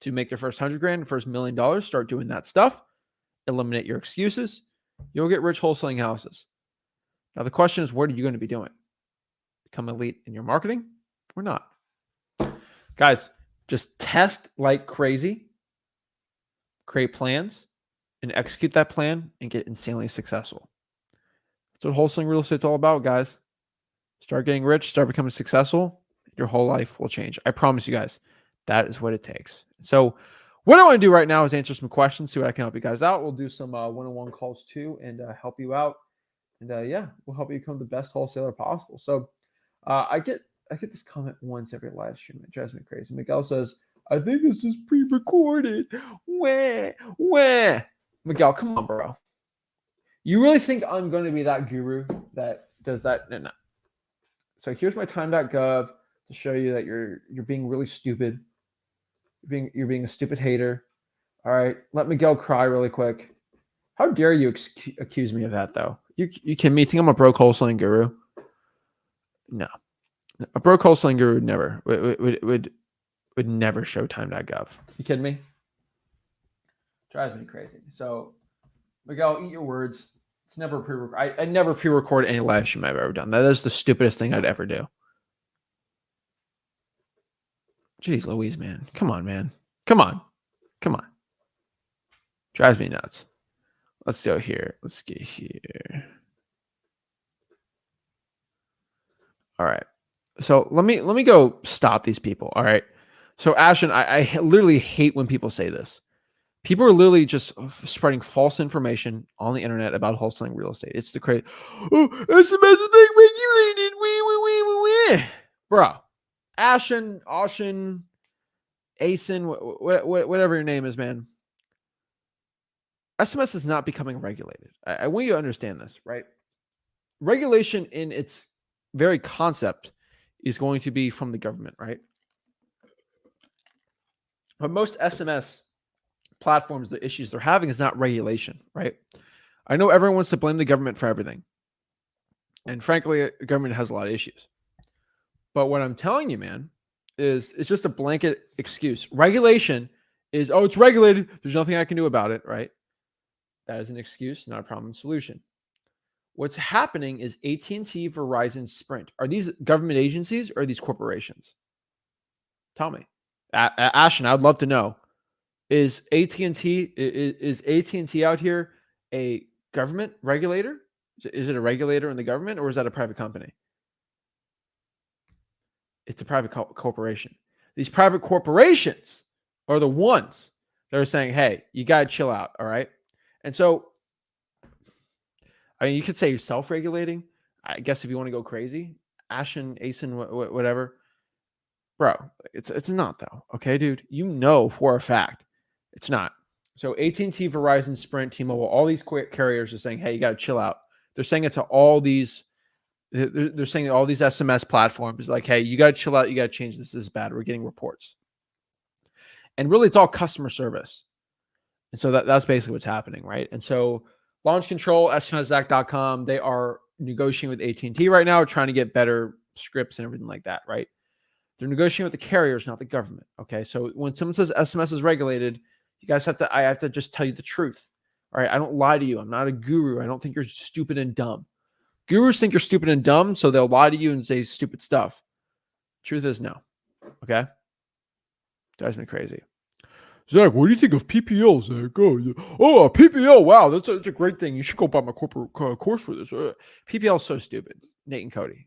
A: to make their first $100,000, first $1 million. Start doing that stuff. Eliminate your excuses. You'll get rich wholesaling houses. Now the question is, what are you going to be doing? Become elite in your marketing or not? Guys, just test like crazy, create plans, and execute that plan and get insanely successful. That's what wholesaling real estate's all about, guys. Start getting rich, start becoming successful. Your whole life will change. I promise you guys, that is what it takes. So what I want to do right now is answer some questions, see what I can help you guys out. We'll do some one-on-one calls too and help you out. And yeah, we'll help you become the best wholesaler possible. So I get this comment once every live stream. It drives me crazy. Miguel says, I think this is pre-recorded. Wah. Miguel, come on, bro. You really think I'm going to be that guru that does that? No. So here's my time.gov to show you that you're being really stupid. You're being a stupid hater. All right, let Miguel cry really quick. How dare you accuse me of that, though? You kidding me? Think I'm a broke wholesaling guru? No, a broke wholesaling guru would never show time.gov. You kidding me? Drives me crazy. So Miguel, eat your words. It's never pre-record. I never pre-record any live stream I've ever done. That is the stupidest thing I'd ever do. Jeez Louise, man. Come on, man. Come on. Drives me nuts. Let's go here. Let's get here. All right. So let me go stop these people. All right. So Ashton, I literally hate when people say this. People are literally just spreading false information on the internet about wholesaling real estate. It's the crazy. Oh, it's the best thing regulated. Bro, Ashton, ASIN, whatever your name is, man. SMS is not becoming regulated. I want you to understand this, right? Regulation in its very concept is going to be from the government, right? But most SMS platforms, the issues they're having is not regulation, right? I know everyone wants to blame the government for everything. And frankly, the government has a lot of issues. But what I'm telling you, man, is it's just a blanket excuse. Regulation is, oh, it's regulated. There's nothing I can do about it, right? That is an excuse, not a problem solution. What's happening is AT&T, Verizon, Sprint. Are these government agencies or are these corporations? Tell me. Ashton, I'd love to know. Is AT&T out here a government regulator? Is it a regulator in the government or is that a private company? It's a private corporation. These private corporations are the ones that are saying, hey, you got to chill out. All right. And so, I mean, you could say you're self-regulating. I guess if you want to go crazy, Ashen, ASIN, whatever. Bro, it's not though. Okay, dude. You know for a fact it's not. So AT&T, Verizon, Sprint, T-Mobile, all these carriers are saying, hey, you got to chill out. They're saying it to all these. They're saying all these SMS platforms like, hey, you got to chill out. You got to change this. This is bad. We're getting reports. And really, it's all customer service. And so that's basically what's happening, right? And so launch control, SMSact.com, they are negotiating with AT&T right now, trying to get better scripts and everything like that, right? They're negotiating with the carriers, not the government. Okay. So when someone says SMS is regulated, you guys I have to just tell you the truth. All right. I don't lie to you. I'm not a guru. I don't think you're stupid and dumb. Gurus think you're stupid and dumb, so they'll lie to you and say stupid stuff. Truth is no. Okay. Drives me crazy. Zach, what do you think of PPL, Zach? Oh, PPL. Wow. That's a great thing. You should go buy my corporate course for this. PPL is so stupid. Nate and Cody.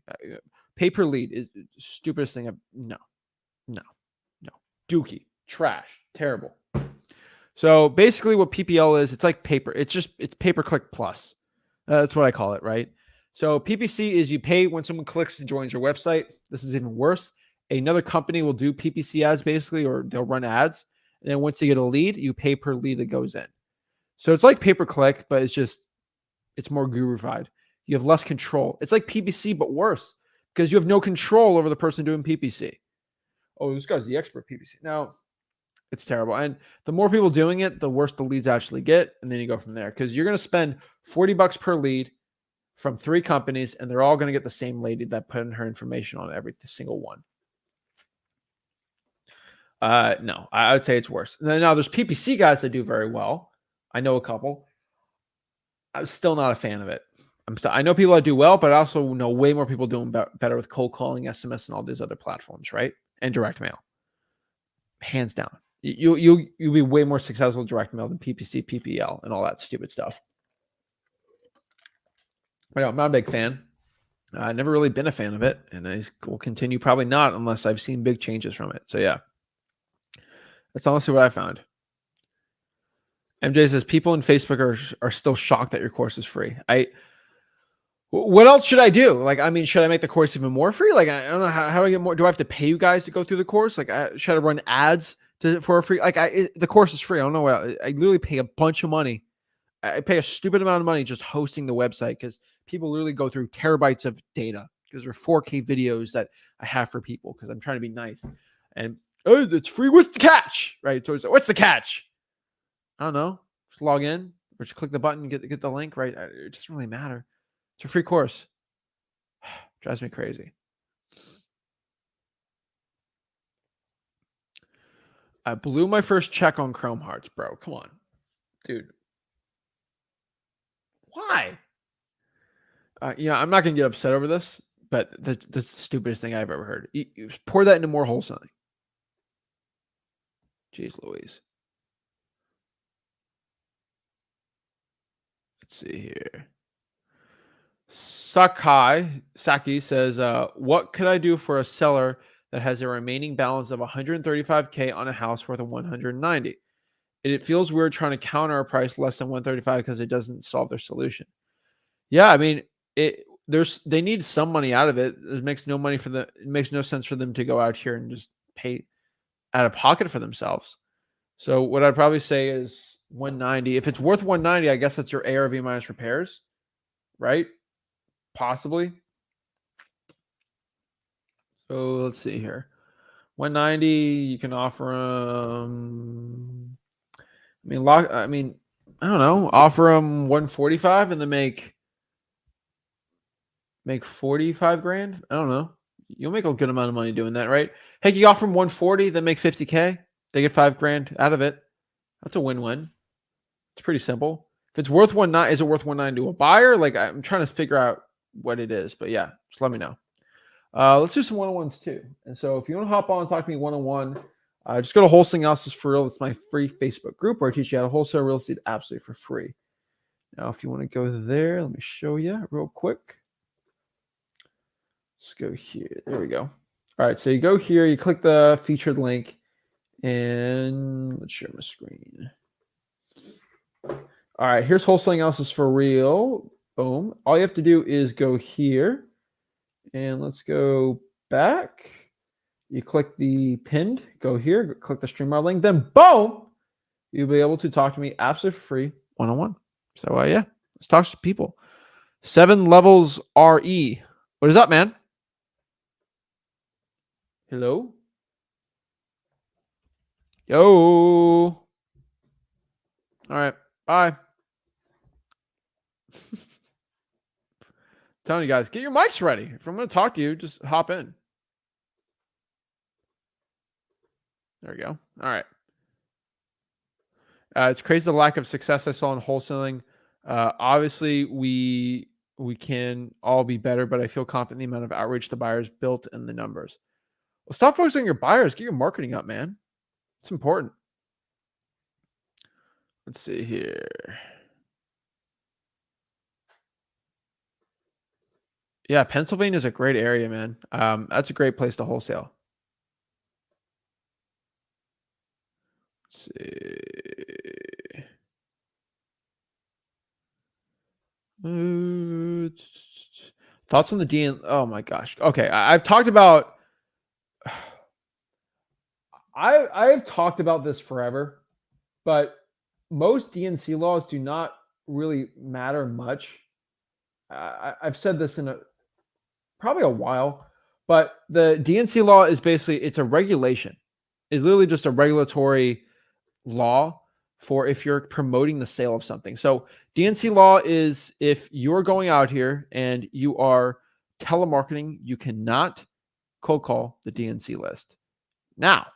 A: Pay per lead is the stupidest thing. No. Dookie. Trash. Terrible. So basically what PPL is, it's like paper. It's pay-per-click plus. That's what I call it, right? So PPC is you pay when someone clicks and joins your website. This is even worse. Another company will do PPC ads basically, or they'll run ads. And then once you get a lead, you pay per lead that goes in. So it's like pay-per-click, but it's more gurufied. You have less control. It's like PPC, but worse because you have no control over the person doing PPC. Oh, this guy's the expert PPC. Now, it's terrible. And the more people doing it, the worse the leads actually get. And then you go from there because you're going to spend $40 per lead from 3 companies, and they're all going to get the same lady that put in her information on every single one. No, I would say it's worse. Now there's PPC guys that do very well. I know a couple. I'm still not a fan of it. I know people that do well, but I also know way more people doing better with cold calling, SMS, and all these other platforms, right? And direct mail. Hands down. You'll be way more successful with direct mail than PPC, PPL, and all that stupid stuff. But I'm not a big fan. I've never really been a fan of it, and I will continue probably not unless I've seen big changes from it. So yeah, that's honestly what I found. MJ says people in Facebook are still shocked that your course is free. What else should I do? Like, I mean, should I make the course even more free? Like, I don't know how do I get more? Do I have to pay you guys to go through the course? Like, should I run ads for a free? Like, the course is free. I don't know what I literally pay a bunch of money. I pay a stupid amount of money just hosting the website because people literally go through terabytes of data because there are 4K videos that I have for people because I'm trying to be nice. And oh, it's free. What's the catch? Right? So what's the catch? I don't know. Just log in or just click the button and get the link. Right? It doesn't really matter. It's a free course. Drives me crazy. I blew my first check on Chrome Hearts, bro. Come on, dude. Why? I'm not going to get upset over this, but that's the stupidest thing I've ever heard. You pour that into more wholesaling. Jeez Louise. Let's see here. Saki says, what could I do for a seller that has a remaining balance of $135K on a house worth of $190? It feels weird trying to counter a price less than $135 because it doesn't solve their solution. Yeah, I mean, they need some money out of it. It makes no money for them. It makes no sense for them to go out here and just pay. out of pocket for themselves. So what I'd probably say is 190. If it's worth 190, I guess that's your ARV minus repairs, right? Possibly. So let's see here. 190, you can offer them. I don't know. Offer them 145 and then make 45 grand. I don't know. You'll make a good amount of money doing that, right? Hey, you offer them 140, then make 50K. They get 5 grand out of it. That's a win-win. It's pretty simple. If it's worth 190, is it worth 190 to a buyer? Like, I'm trying to figure out what it is, but yeah, just let me know. Let's do some one-on-ones too. And so if you want to hop on and talk to me one-on-one, just go to Wholesaling Analysis for Real. It's my free Facebook group where I teach you how to wholesale real estate absolutely for free. Now, if you want to go there, let me show you real quick. Let's go here. There we go. All right, so you go here, you click the featured link, and let's share my screen. All right, here's Wholesaling Analysis for Real. Boom. All you have to do is go here, and let's go back. You click the pinned, go here, click the stream link, then boom, you'll be able to talk to me absolutely free one-on-one. So yeah, let's talk to people. 7 levels RE. What is up, man? Hello? Yo. All right, bye. Telling you guys, get your mics ready. If I'm going to talk to you, just hop in. There we go. All right. It's crazy the lack of success I saw in wholesaling. Obviously, we can all be better, but I feel confident in the amount of outreach the buyers built and the numbers. Well, stop focusing on your buyers. Get your marketing up, man. It's important. Let's see here. Yeah, Pennsylvania is a great area, man. That's a great place to wholesale. Let's see. Thoughts on the DN? Oh my gosh. Okay, I've talked about. I've talked about this forever, but most DNC laws do not really matter much. I've said this in probably a while, but the DNC law is basically it's a regulation. It's literally just a regulatory law for if you're promoting the sale of something. So DNC law is if you're going out here and you are telemarketing, you cannot cold call the DNC list. Now,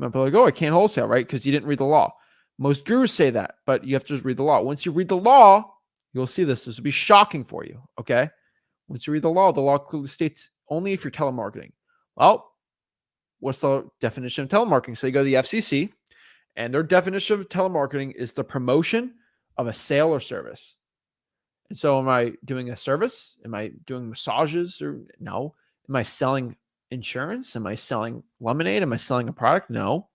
A: people are like, oh, I can't wholesale, right? Because you didn't read the law. Most gurus say that, but you have to just read the law. Once you read the law, you'll see this. This will be shocking for you, okay? Once you read the law clearly states only if you're telemarketing. Well, what's the definition of telemarketing? So you go to the FCC, and their definition of telemarketing is the promotion of a sale or service. And so am I doing a service? Am I doing massages? Or no? Am I selling insurance? Am I selling lemonade? Am I selling a product? No.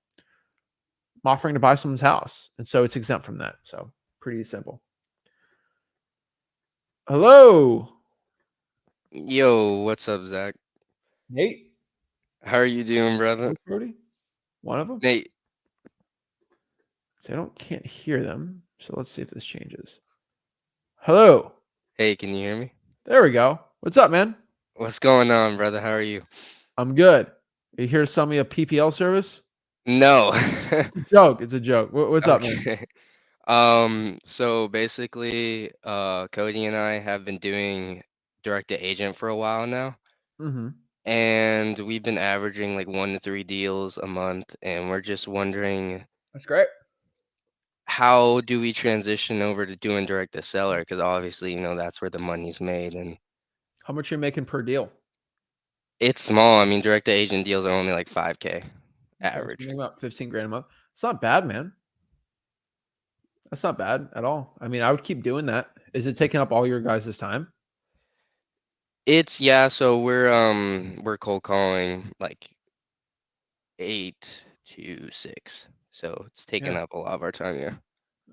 A: I'm offering to buy someone's house. And so it's exempt from that. So pretty simple. Hello.
B: Yo, what's up, Zach?
A: Nate.
B: How are you doing, brother?
A: Brody? One of them?
B: Nate,
A: So can't hear them. So let's see if this changes. Hello.
B: hey, can you hear me?
A: There we go. What's up, man?
B: What's going on, brother? How are you?
A: I'm good. Are you here to sell me a PPL service?
B: No.
A: Joke. It's a joke. What's up, man?
B: Okay. So basically, Cody and I have been doing direct to agent for a while now,
A: Mm-hmm.
B: and we've been averaging like 1 to 3 deals a month, and we're just wondering
A: That's great.
B: how do we transition over to doing direct to seller? Because obviously, that's where the money's made, and
A: How much are you making per deal?
B: it's small. I mean, direct to agent deals are only like 5K
A: Okay, so
B: average.
A: you're making about 15 grand a month. It's not bad, man. That's not bad at all. I mean, I would keep doing that. Is it taking up all your guys' time?
B: Yeah, so we're cold calling like 8 to 6. So it's taking
A: Yeah,
B: up a lot of our time, yeah.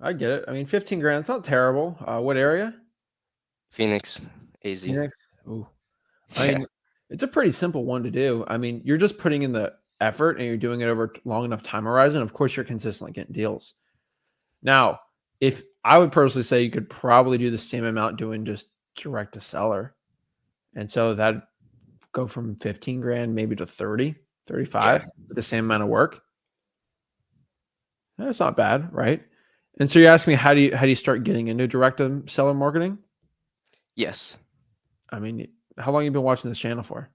A: I get it. I mean, 15 grand, it's not terrible. What area?
B: Phoenix, AZ.
A: Phoenix. Ooh. I
B: Yeah.
A: mean, it's a pretty simple one to do. I mean, you're just putting in the effort and you're doing it over long enough time horizon, of course you're consistently getting deals. Now, if I would personally say you could probably do the same amount doing just direct to seller. And so that go from 15 grand maybe to 30, 35
B: Yeah.
A: with the same amount of work. That's not bad, right? And so you're asking me how do you start getting into direct to seller marketing?
B: Yes.
A: I mean, how long have you been watching this channel for?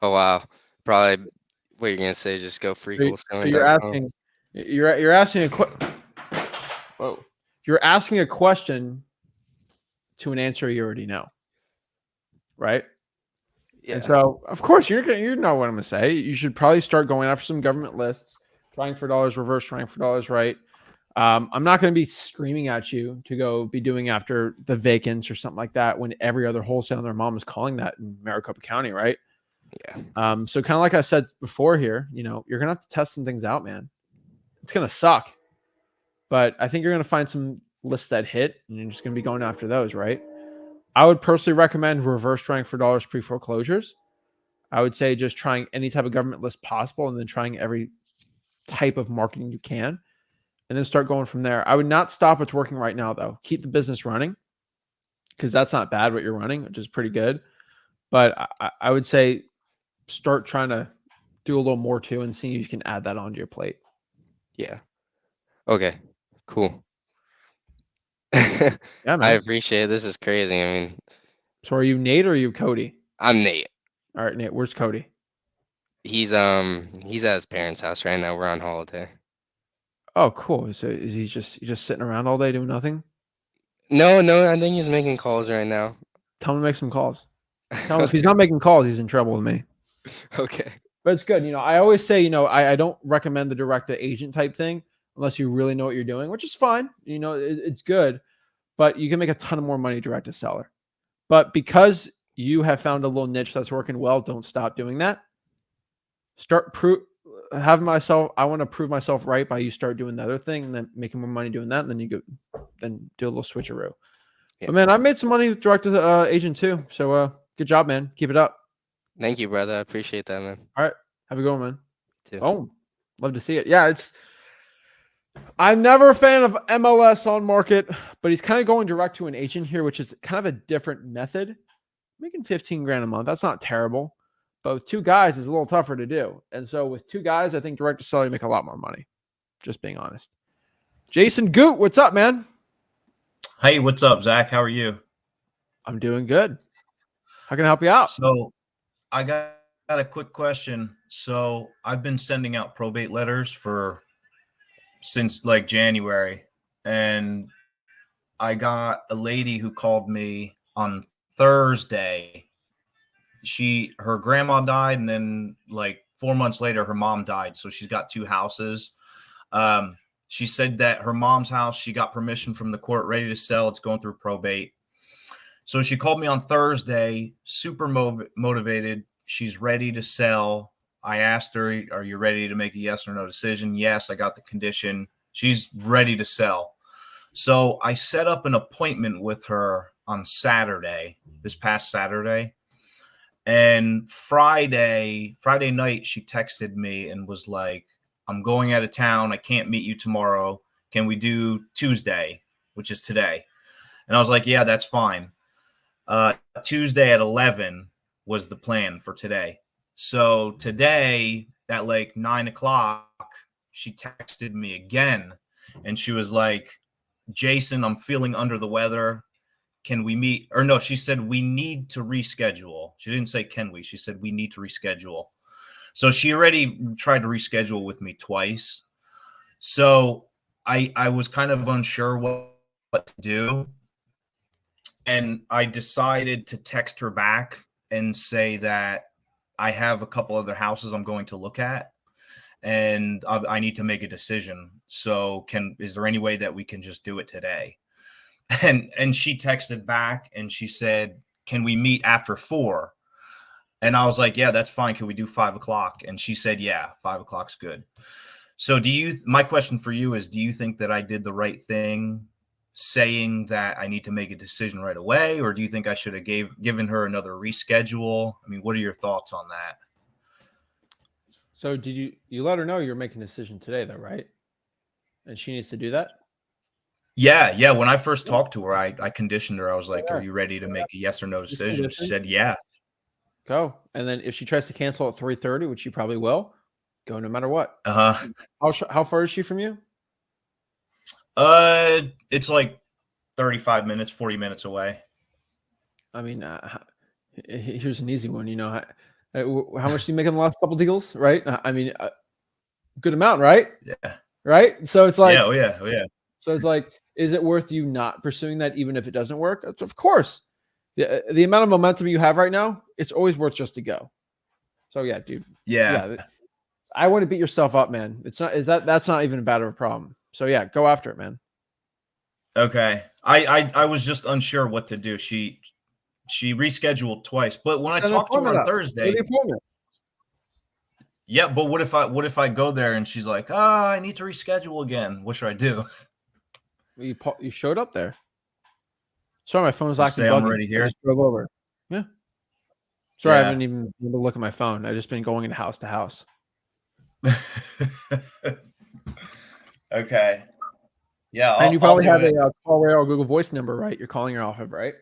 B: Oh wow. Probably what you're gonna say, just go
A: So you're
B: freewholesaling.com.
A: asking you're asking whoa. You're asking a question to an answer you already know, right? And
B: Yeah.
A: so, of course, you know what I'm gonna say. You should probably start going after some government lists, trying for dollars, reverse trying for dollars, right? I'm not going to be screaming at you to go be doing after the vacants or something like that when every other wholesale and their mom is calling that in Maricopa County, right?
B: Yeah.
A: So kind of like I said before here, you're gonna have to test some things out, man. It's gonna suck, but I think you're gonna find some lists that hit, and you're just gonna be going after those, right? I would personally recommend reverse trying for dollars pre foreclosures. I would say just trying any type of government list possible, and then trying every type of marketing you can, and then start going from there. I would not stop what's working right now, though. Keep the business running because that's not bad what you're running, which is pretty good. But I would say start trying to do a little more too and see if you can add that onto your plate.
B: Yeah. Okay. Cool.
A: Yeah,
B: I
A: man.
B: appreciate it. This is crazy. I mean,
A: So are you Nate or are you Cody?
B: I'm Nate.
A: All right, Nate, where's Cody?
B: He's at his parents' house right now. We're on holiday.
A: Oh, cool. So is he just sitting around all day doing nothing?
B: No, no, I think he's making calls right now.
A: Tell him to make some calls. Tell him if he's
B: Okay.
A: not making calls, he's in trouble with me.
B: Okay.
A: But it's good. I always say, I don't recommend the direct to agent type thing unless you really know what you're doing, which is fine. It's good, but you can make a ton of more money direct to seller. But because you have found a little niche that's working well, don't stop doing that. Start have myself. I want to prove myself right by you start doing the other thing and then making more money doing that, and then you go, then do a little switcheroo.
B: Yeah.
A: But man, I made some money direct to agent too. So good job, man. Keep it up.
B: Thank you, brother. I appreciate that, man.
A: All right, have a good one, man.
B: Too.
A: Oh, love to see it. Yeah, I'm never a fan of MLS on market, but he's kind of going direct to an agent here, which is kind of a different method. Making 15 grand a month, that's not terrible. But with two guys, it's a little tougher to do. And so with two guys, I think direct to seller, you make a lot more money. Just being honest. Jason Goot, what's up, man?
C: Hey, what's up, Zach? How are you?
A: I'm doing good. How can I help you out?
C: So I got a quick question. So I've been sending out probate letters since like January, and I got a lady who called me on Thursday. Her grandma died, and then like 4 months later, her mom died. So she's got two houses. She said that her mom's house, she got permission from the court, ready to sell. It's going through probate. So she called me on Thursday, super motivated. She's ready to sell. I asked her, are you ready to make a yes or no decision? Yes, I got the condition. She's ready to sell. So I set up an appointment with her on Saturday, this past Saturday. And Friday night, she texted me and was like, I'm going out of town. I can't meet you tomorrow. Can we do Tuesday, which is today? And I was like, yeah, that's fine. Tuesday at 11 was the plan for today. So today at like 9:00, she texted me again and she was like, Jason, I'm feeling under the weather. Can we meet? Or no, she said, we need to reschedule. She didn't say, can we? She said, we need to reschedule. So she already tried to reschedule with me twice. So I was kind of unsure what to do. And I decided to text her back and say that I have a couple other houses I'm going to look at, and I need to make a decision. So is there any way that we can just do it today? And she texted back and she said, can we meet after 4? And I was like, yeah, that's fine. Can we do 5:00? And she said, yeah, 5:00's good. So my question for you is, do you think that I did the right thing saying that I need to make a decision right away? Or do you think I should have given her another reschedule? I mean, what are your thoughts on that?
A: So did you let her know you're making a decision today though, right? And she needs to do that?
C: Yeah. When I first talked to her, I conditioned her. I was like, "Are
A: Yeah.
C: you ready to make a yes or no
A: Just
C: decision?" She
A: condition.
C: said, "Yeah."
A: Go. And then if she tries to cancel at 3:30, which she probably will, go no matter what.
C: Uh-huh.
A: How far is she from you?
C: It's like 35 minutes, 40 minutes away.
A: I mean, here's an easy one. How much do you make in the last couple deals, right? I mean, good amount, right?
C: Yeah.
A: Right. So it's like,
C: Yeah. Oh yeah. Oh yeah.
A: so it's like, is it worth you not pursuing that, even if it doesn't work? It's, of course. The amount of momentum you have right now, it's always worth just to go. So yeah, dude.
C: Yeah.
A: Yeah, I wouldn't beat yourself up, man. That's not even a bad of a problem. So yeah, go after it, man.
C: Okay. I was just unsure what to do. She rescheduled twice, but when I
A: Set an
C: talked to her
A: appointment
C: on
A: up. Set
C: Thursday,
A: the appointment.
C: yeah, but what if I go there and she's like, I need to reschedule again. What should I do?
A: You showed up there. Sorry, my phone's
C: Just
A: acting
C: say I'm
A: buggy.
C: already
A: I
C: here.
A: just drove over. Yeah. Sorry, I
C: Yeah.
A: haven't even been able to look at my phone. I've just been going into house to house.
C: Okay. Yeah,
A: And you
C: I'll
A: probably
C: do
A: have
C: it.
A: a CallRail or Google Voice number, right? You're calling her off of, right?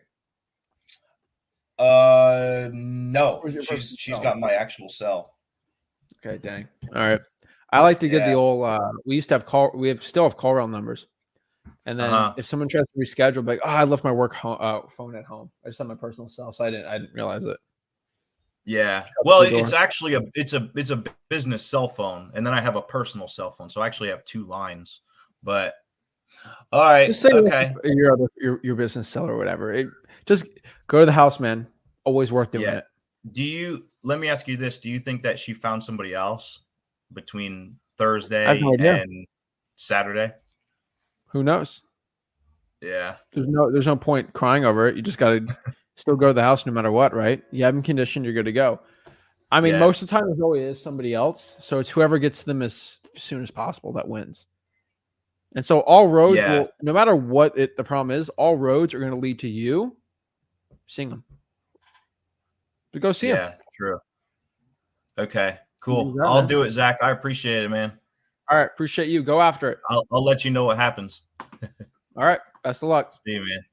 C: No.
A: Where's your
C: She's
A: personal cell?
C: got my actual cell.
A: Okay, dang. All right. I like to get the
C: Yeah.
A: old. We used to have still have CallRail numbers, and then
C: Uh-huh.
A: if someone tries to reschedule, be like, oh, I left my work phone at home. I just have my personal cell, so I didn't realize it.
C: Yeah.
A: Shut
C: Well,
A: the door.
C: it's actually it's a business cell phone, and then I have a personal cell phone, so I actually have two lines. But all right,
A: Just say
C: okay.
A: your business cell or whatever. Just go to the house, man. Always worth doing
C: Yeah.
A: it.
C: Let me ask you this. Do you think that she found somebody else between
A: I have
C: Thursday
A: no idea.
C: and Saturday?
A: Who knows?
C: Yeah.
A: There's no point crying over it. You just got to still go to the house no matter what, right? You have them conditioned, you're good to go. I mean,
C: Yeah.
A: most of the time there's always somebody else. So it's whoever gets to them as soon as possible that wins. And so all roads
C: Yeah.
A: will, no matter what the problem is, all roads are going to lead to you seeing them. So go see them.
C: Yeah, true. Okay, cool.
A: that,
C: I'll
A: man.
C: do it, Zach. I appreciate it, man.
A: All right. Appreciate you. Go after it.
C: I'll let you know what happens.
A: All right. Best of luck.
C: See you, man.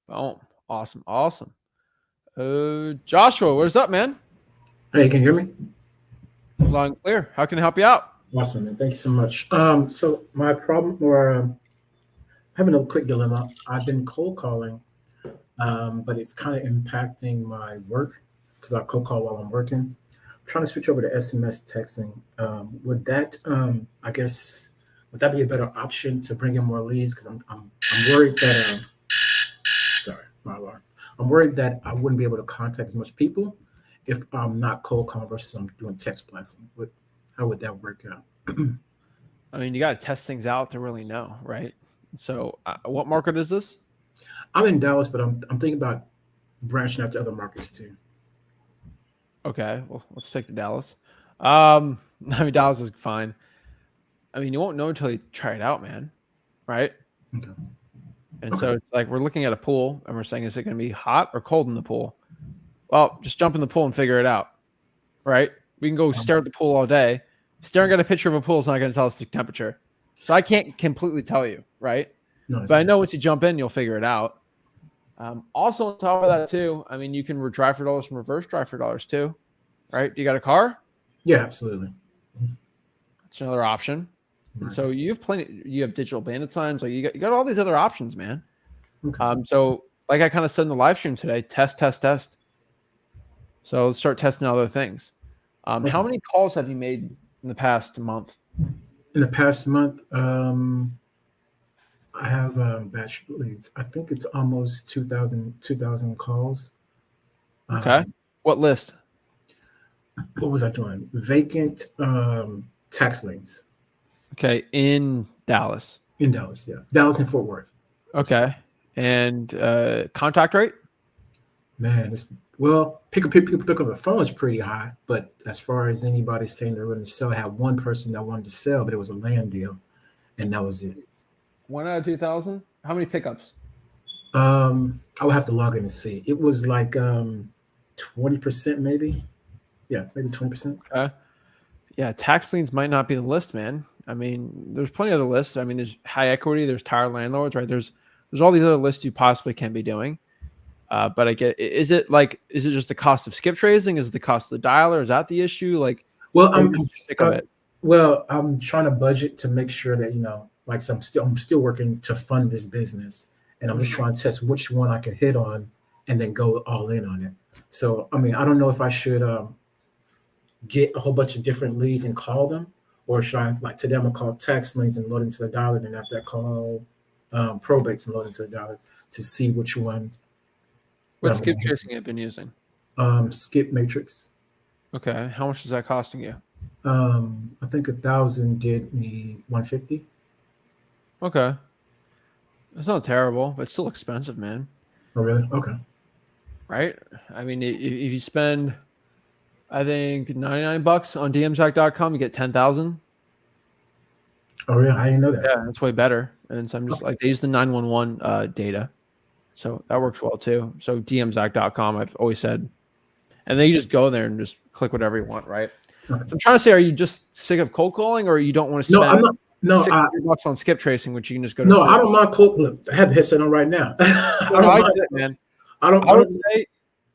A: Boom. Awesome. Awesome. Joshua, what is up, man?
D: Hey, can you hear me?
A: Loud and clear. How can I help you out?
D: Awesome, man. Thank you so much. So my problem, or having a quick dilemma. I've been cold calling, but it's kind of impacting my work because I cold call while I'm working. I'm trying to switch over to SMS texting. Would that, I guess, would that be a better option to bring in more leads? Because I'm worried that, sorry, my alarm. I'm worried that I wouldn't be able to contact as much people if I'm not cold calling versus I'm doing text blasting. How would that work out?
A: I mean, you got to test things out to really know, right? So, what market is this?
D: I'm in Dallas, but I'm thinking about branching out to other markets too.
A: Okay, well, let's take to Dallas. I mean, Dallas is fine. I mean, you won't know until you try it out, man. Right?
D: Okay.
A: And so it's like we're looking at a pool and we're saying, is it going to be hot or cold in the pool? Well, just jump in the pool and figure it out. Right? We can go stare at the pool all day. Staring at a picture of a pool is not going to tell us the temperature. So I can't completely tell you, right?
D: No,
A: But I know once you jump in, you'll figure it out. Also, on top of that, too, I mean, you can drive for dollars from reverse drive for dollars, too. Right? You got a car?
D: Yeah, absolutely.
A: It's another option.
D: Right.
A: So you have digital bandit signs. Like you got all these other options, man.
D: Okay.
A: So like I kind of said in the live stream today, test. So let's start testing other things.
D: Okay.
A: How many calls have you made in the past month?
D: In the past month, I have batch leads. I think it's almost 2,000 calls.
A: Okay. What list?
D: What was I doing? Vacant tax liens.
A: Okay, in Dallas.
D: In Dallas, yeah. Dallas and Fort Worth.
A: Okay. And contact rate?
D: Man, people pick up the phone is pretty high, but as far as anybody saying they're going to sell, I had one person that wanted to sell, but it was a land deal, and that was it.
A: 1 out of 2,000? How many pickups?
D: I would have to log in and see. It was like 20% maybe. Yeah, maybe 20%.
A: Okay. Yeah, tax liens might not be the list, man. I mean, there's plenty of other lists. I mean, there's high equity, there's tired landlords, right? There's all these other lists you possibly can be doing. But I get, is it just the cost of skip tracing? Is it the cost of the dialer? Is that the issue? Like,
D: Well,
A: I'm sick of it.
D: Well, I'm trying to budget to make sure that, like, so I'm still working to fund this business, and I'm just trying to test which one I can hit on and then go all in on it. So, I mean, I don't know if I should get a whole bunch of different leads and call them, or should I, like, today I'm gonna call tax liens and load into the dollar, then after that call probates and load into the dollar to see which one.
A: What skip tracing have you been using?
D: Skip Matrix.
A: Okay, how much is that costing you?
D: I think 1,000 did me 150.
A: Okay, that's not terrible, but it's still expensive, man.
D: Oh, really? Okay.
A: Right? I mean, if you spend, I think, $99 on DMZac.com, you get 10,000.
D: Oh, really? I didn't know that.
A: Yeah, that's way better. And so I'm just like, they use the 911 data, so that works well too. So DMZac.com, I've always said, and then you just go there and just click whatever you want, right?
D: Okay.
A: So I'm trying to say, are you just sick of cold calling, or you don't want to
D: No,
A: spend
D: I'm not. No,
A: $600 on skip tracing, which you can just go to?
D: No, I don't mind cold. Look, I have the headset on right now. I
A: No,
D: don't
A: I
D: mind.
A: get it, man.
D: I don't.
A: I would say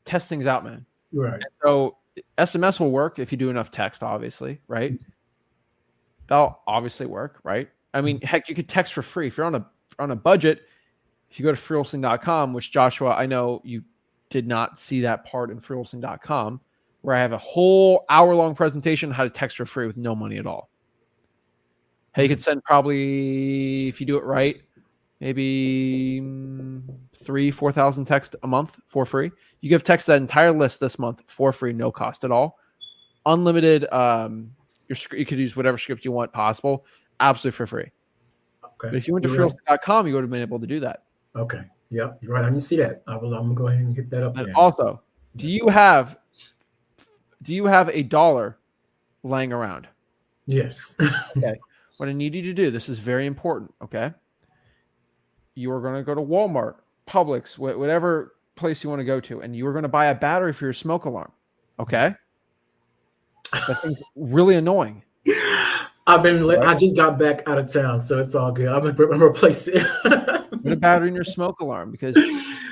A: test things out, man.
D: Right.
A: So SMS will work if you do enough text, obviously, right? That'll obviously work, right? I mean, heck, you could text for free if you're on a budget. If you go to freewholesaling.com, which Joshua, I know you did not see that part in freewholesaling.com, where I have a whole hour-long presentation on how to text for free with no money at all. Hey, you could send probably, if you do it right, maybe 3,000-4,000 texts a month for free. You give text that entire list this month for free, no cost at all. Unlimited. You could use whatever script you want possible, absolutely for free.
D: Okay.
A: But if you went to freewholesaling.com, you would have been able to do that.
D: Okay. Yeah, you're right. I didn't see that. I'm gonna go ahead and get that up
A: And
D: there.
A: also, do you have a dollar laying around?
D: Yes.
A: Okay. What I need you to do, this is very important, okay? You are going to go to Walmart, Publix, whatever place you want to go to, and you are going to buy a battery for your smoke alarm, okay? That thing's really annoying.
D: I just got back out of town, so it's all good. I'm gonna replace it.
A: Put a battery in your smoke alarm, because it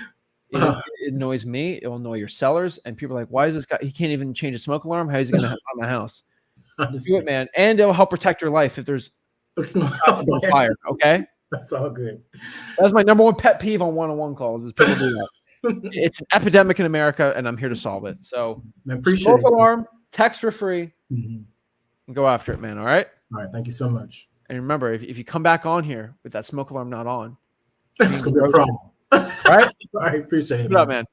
A: annoys me. It will annoy your sellers, and people are like, "Why is this guy? He can't even change a smoke alarm. How is he going to have on the house?" Do it, man, and it'll help protect your life if there's a fire. Okay,
D: that's all good.
A: That's my number one pet peeve on one-on-one calls is people do that. It's an epidemic in America, and I'm here to solve it. So, smoke alarm, text for free, and go after it, man. All right.
D: All right. Thank you so much.
A: And remember, if you come back on here with that smoke alarm not on,
D: that's gonna be a problem.
A: All right.
D: All right. Appreciate it.
A: Keep it up, man.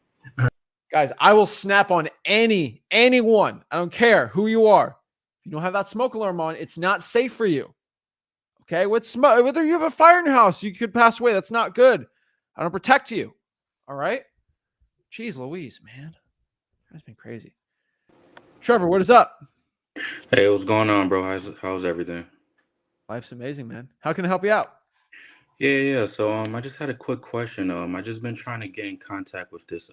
A: Guys, I will snap on anyone. I don't care who you are. If you don't have that smoke alarm on, it's not safe for you. Okay, whether you have a fire in your house, you could pass away. That's not good. I don't protect you. All right. Jeez Louise, man. That's been crazy. Trevor, what is up?
E: Hey, what's going on, bro? How's everything?
A: Life's amazing, man. How can I help you out?
E: Yeah. So I just had a quick question. I just been trying to get in contact with this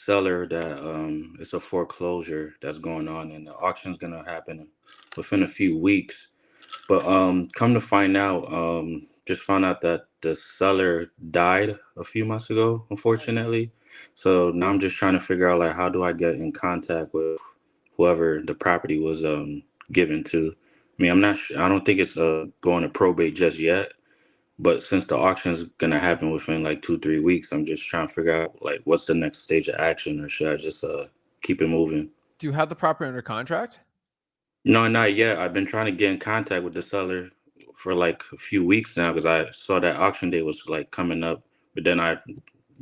E: seller that it's a foreclosure that's going on, and the auction's gonna happen within a few weeks. But come to find out, just found out that the seller died a few months ago, unfortunately. So now I'm just trying to figure out, like, how do I get in contact with whoever the property was given to. I mean, I'm not sure. I don't think it's going to probate just yet. But since the auction is gonna happen within like 2-3 weeks, I'm just trying to figure out, like, what's the next stage of action, or should I just keep it moving?
A: Do you have the property under contract?
E: No, not yet. I've been trying to get in contact with the seller for like a few weeks now, because I saw that auction day was like coming up, but then I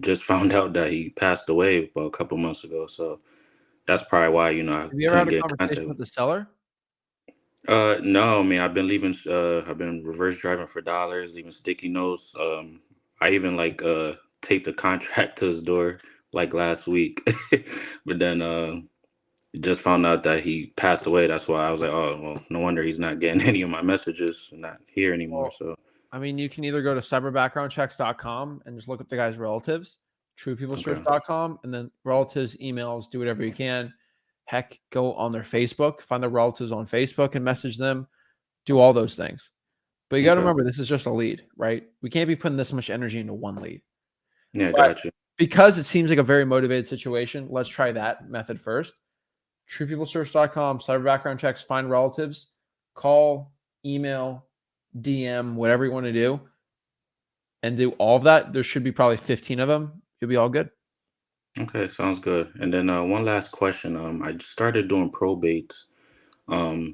E: just found out that he passed away about a couple months ago. So that's probably why, I
A: Have you ever had a conversation with the seller?
E: No, I mean, I've been reverse driving for dollars, leaving sticky notes. I even taped a contract to his door like last week, but then just found out that he passed away. That's why I was like, oh, well, no wonder he's not getting any of my messages, not here anymore.
A: Well,
E: So,
A: I mean, you can either go to cyberbackgroundchecks.com and just look up the guy's relatives, truepeoplesearch.com, and then relatives, emails, do whatever you can. Heck, go on their Facebook, find their relatives on Facebook and message them. Do all those things. But you got to
E: Okay.
A: remember, this is just a lead, right? We can't be putting this much energy into one lead.
E: Yeah,
A: But
E: got you.
A: because it seems like a very motivated situation, let's try that method first. TruePeopleSearch.com, cyber background checks, find relatives, call, email, DM, whatever you want to do, and do all of that. There should be probably 15 of them. You'll be all good.
E: Okay, sounds good. And then one last question. I just started doing probates.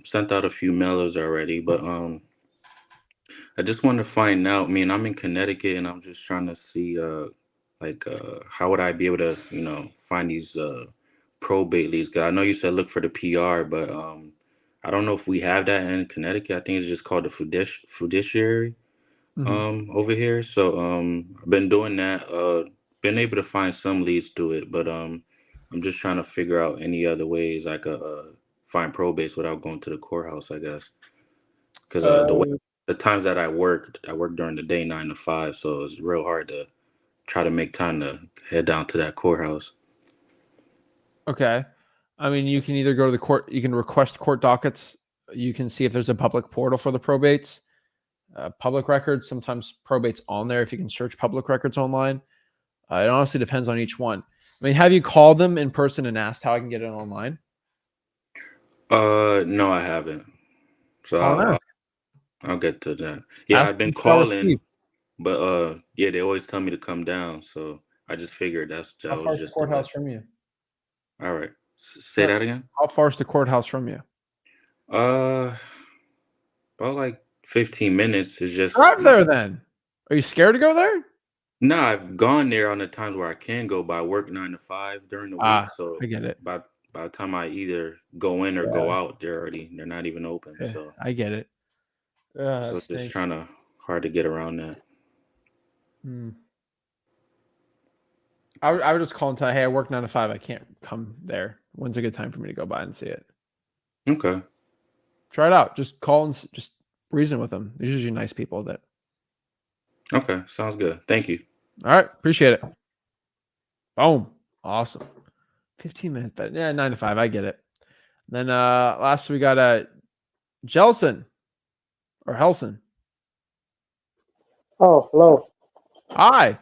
E: Sent out a few mailers already, but I just want to find out. I mean, I'm in Connecticut and I'm just trying to see how would I be able to, find these probate leads? 'Cause I know you said look for the PR, but I don't know if we have that in Connecticut. I think it's just called the fiduciary over here. So I've been doing that, been able to find some leads to it, but I'm just trying to figure out any other ways I could find probates without going to the courthouse, I guess. Because the times that I work during the day 9 to 5, so it's real hard to try to make time to head down to that courthouse.
A: Okay. I mean, you can either go to the court, you can request court dockets. You can see if there's a public portal for the probates, public records. Sometimes probates on there if you can search public records online. It honestly depends on each one. I mean, have you called them in person and asked how I can get it online?
E: No, I haven't. So
A: Call and ask.
E: I'll get to that. Yeah,
A: Ask
E: I've been
A: them if they'll
E: calling,
A: receive.
E: but yeah, they always tell me to come down, so I just figured that
A: How far
E: was
A: is the
E: just the way.
A: courthouse from you?
E: All right. Say that again.
A: How far is the courthouse from you?
E: About like 15 minutes. Is just
A: Drive there then. Are you scared to go there?
E: No, I've gone there on the times where I can go, but I work 9 to 5 during the week. So
A: I get it.
E: by the time I either go in or go out, they're not even open.
A: Yeah,
E: So
A: I get it.
E: so just hard to get around that.
A: I would just call and tell, hey, I work 9 to 5. I can't come there. When's a good time for me to go by and see it?
E: Okay.
A: Try it out. Just call and just reason with them. They're usually nice people that.
E: Okay, sounds good. Thank you.
A: All right, appreciate it. Boom. Awesome. 15 minutes, but yeah, 9 to 5. I get it. Then last we got Jelson or Helson.
F: Oh, hello.
A: Hi.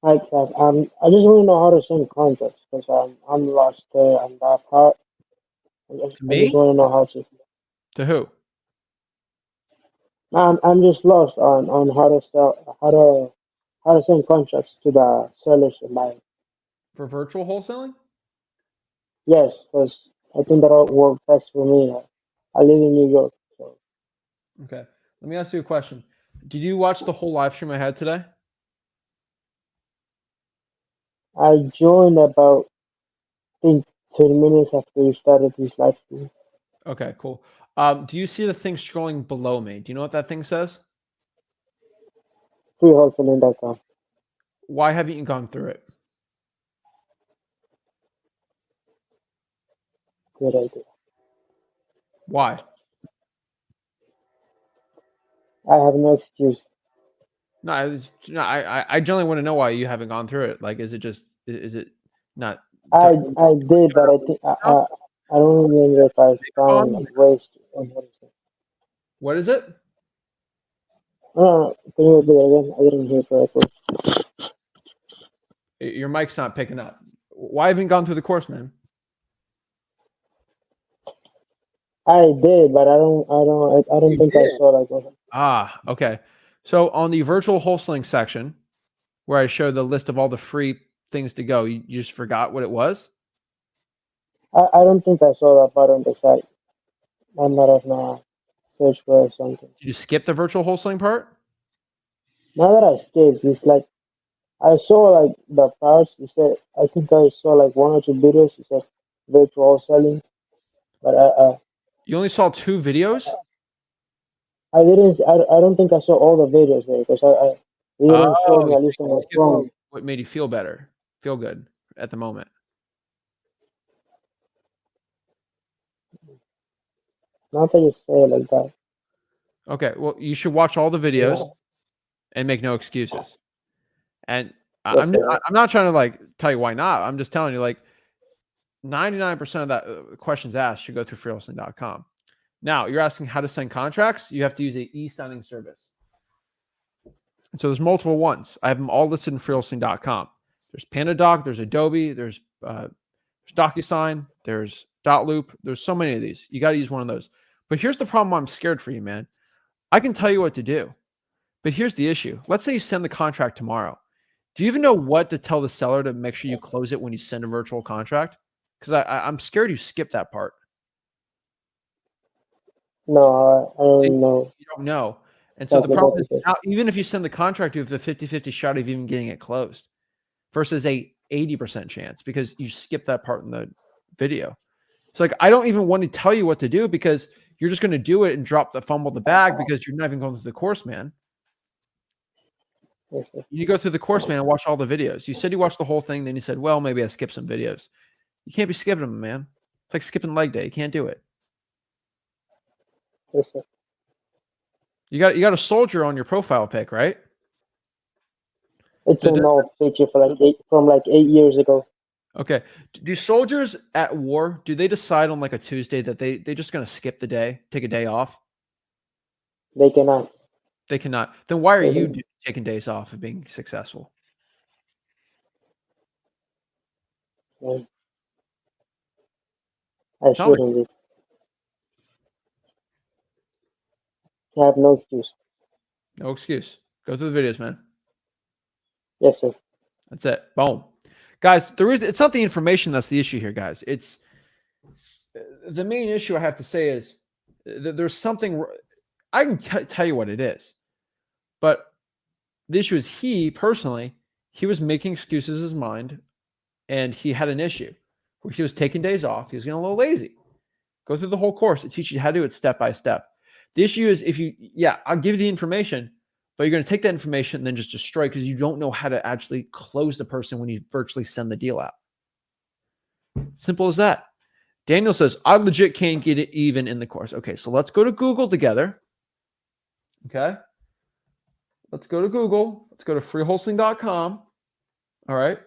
F: Hi, Chad. I just want to know how to send contracts because I'm lost on that part. I just
A: me?
F: want to know how to.
A: To who?
F: I'm just lost on how to sell how to send contracts to the sellers and buyers.
A: For virtual wholesaling?
F: Yes, because I think that'll work best for me. I live in New York, so
A: Okay. Let me ask you a question. Did you watch the whole live stream I had today?
F: I joined about I think 30 minutes after you started this live stream.
A: Okay, cool. Do you see the thing scrolling below me? Do you know what that thing says?
F: Freewholesaling.com.
A: Why haven't you gone through it?
F: Good idea.
A: Why?
F: I have no excuse.
A: No, I generally want to know why you haven't gone through it. Like, is it not?
F: I did, but I think I don't remember if I found ways to.
A: What is it?
F: No, can you repeat it again? I didn't hear correctly.
A: Your mic's not picking up. Why haven't you gone through the course, man?
F: I did, but I don't think I saw like.
A: Okay. So on the virtual wholesaling section, where I show the list of all the free things to go, you just forgot what it was?
F: I don't think I saw that part on the site. I might have not searched for something.
A: Did you skip the virtual wholesaling part?
F: Now that I skipped, it's like I saw like the parts. You said I think I saw like one or two videos. You said virtual selling, but
A: You only saw 2 videos?
F: I didn't. I don't think I saw all the videos there because it didn't show me at least on my phone.
A: What made you feel better? Feel good at the moment?
F: Not that you say it like that.
A: Okay. Well, you should watch all the videos and make no excuses. And
F: Yes,
A: I'm not trying to like tell you why not. I'm just telling you, like, 99% of that questions asked should go through freewholesaling.com. Now, you're asking how to send contracts. You have to use a e-signing service. And so there's multiple ones. I have them all listed in freewholesaling.com. There's PandaDoc, there's Adobe, there's DocuSign, there's Dotloop. There's so many of these. You got to use one of those. But here's the problem. I'm scared for you, man. I can tell you what to do, but here's the issue. Let's say you send the contract tomorrow. Do you even know what to tell the seller to make sure you close it when you send a virtual contract? Because I'm scared you skip that part.
F: No, I don't know.
A: You don't know. And so the
F: Exactly
A: problem
F: what
A: is
F: it is.
A: now, even if you send the contract, you have a 50-50 shot of even getting it closed versus a 80% chance because you skip that part in the video. So like, I don't even want to tell you what to do because you're just going to do it and drop the fumble the bag because you're not even going through the course, man.
F: Yes, sir.
A: You go through the course, man, and watch all the videos. You said you watched the whole thing. Then you said, well, maybe I skipped some videos. You can't be skipping them, man. It's like skipping leg day. You can't do it.
F: Yes, sir.
A: You got a soldier on your profile pic, right?
F: It's an old picture from like 8 years ago.
A: Okay. Do soldiers at war, do they decide on like a Tuesday that they just going to skip the day, take a day off?
F: They cannot.
A: They cannot. Then why are
F: They
A: you
F: cannot.
A: taking days off and being successful?
F: Yeah. I
A: Tell me.
F: shouldn't be. I have no excuse.
A: No excuse. Go through the videos, man.
F: Yes, sir.
A: That's it. Boom. Guys, it's not the information that's the issue here, guys. It's the main issue I have to say is that there's something, I can tell you what it is, but the issue is he was making excuses in his mind and he had an issue where he was taking days off. He was getting a little lazy. Go through the whole course. It teaches you how to do it step by step. The issue is I'll give you the information, but you're going to take that information and then just destroy because you don't know how to actually close the person when you virtually send the deal out. Simple as that. Daniel says, I legit can't get it even in the course. Okay, so let's go to Google together. Okay. Let's go to Google. Let's go to freewholesaling.com. All right.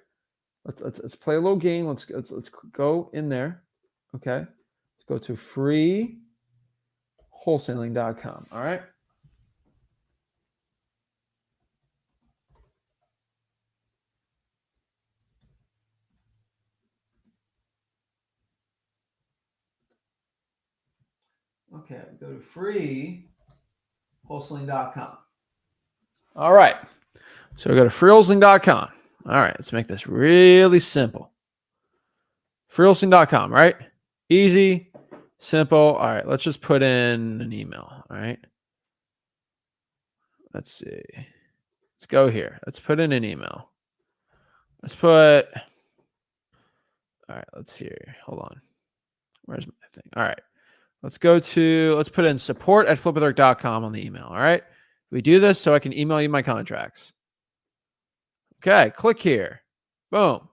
A: Let's play a little game. Let's go in there. Okay. Let's go to freewholesaling.com. All right. Okay, go to freewholesaling.com. All right. So we go to freewholesaling.com. All right, let's make this really simple. Freewholesaling.com, right? Easy, simple. All right, let's just put in an email. All right. Let's see. Let's go here. Let's put in an email. All right, let's see here. Hold on. Where's my thing? All right. Let's put in support@flipwitherick.com on the email. All right. We do this so I can email you my contracts. Okay. Click here. Boom.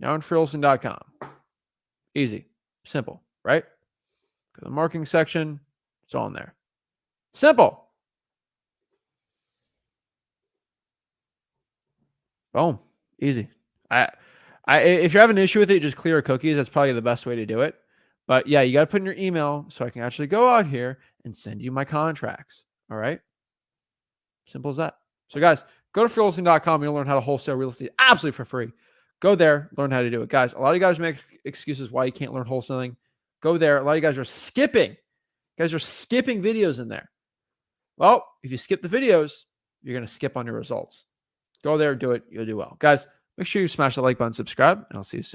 A: Now on freewholesaling.com. Easy. Simple, right? Go to the marketing section. It's all in there. Simple. Boom. Easy. If you're having an issue with it, just clear your cookies. That's probably the best way to do it. But yeah, you got to put in your email so I can actually go out here and send you my contracts. All right. Simple as that. So guys, go to freewholesaling.com. You'll learn how to wholesale real estate absolutely for free. Go there, learn how to do it. Guys, a lot of you guys make excuses why you can't learn wholesaling. Go there. A lot of you guys are skipping. You guys are skipping videos in there. Well, if you skip the videos, you're going to skip on your results. Go there, do it. You'll do well. Guys, make sure you smash the like button, subscribe, and I'll see you soon.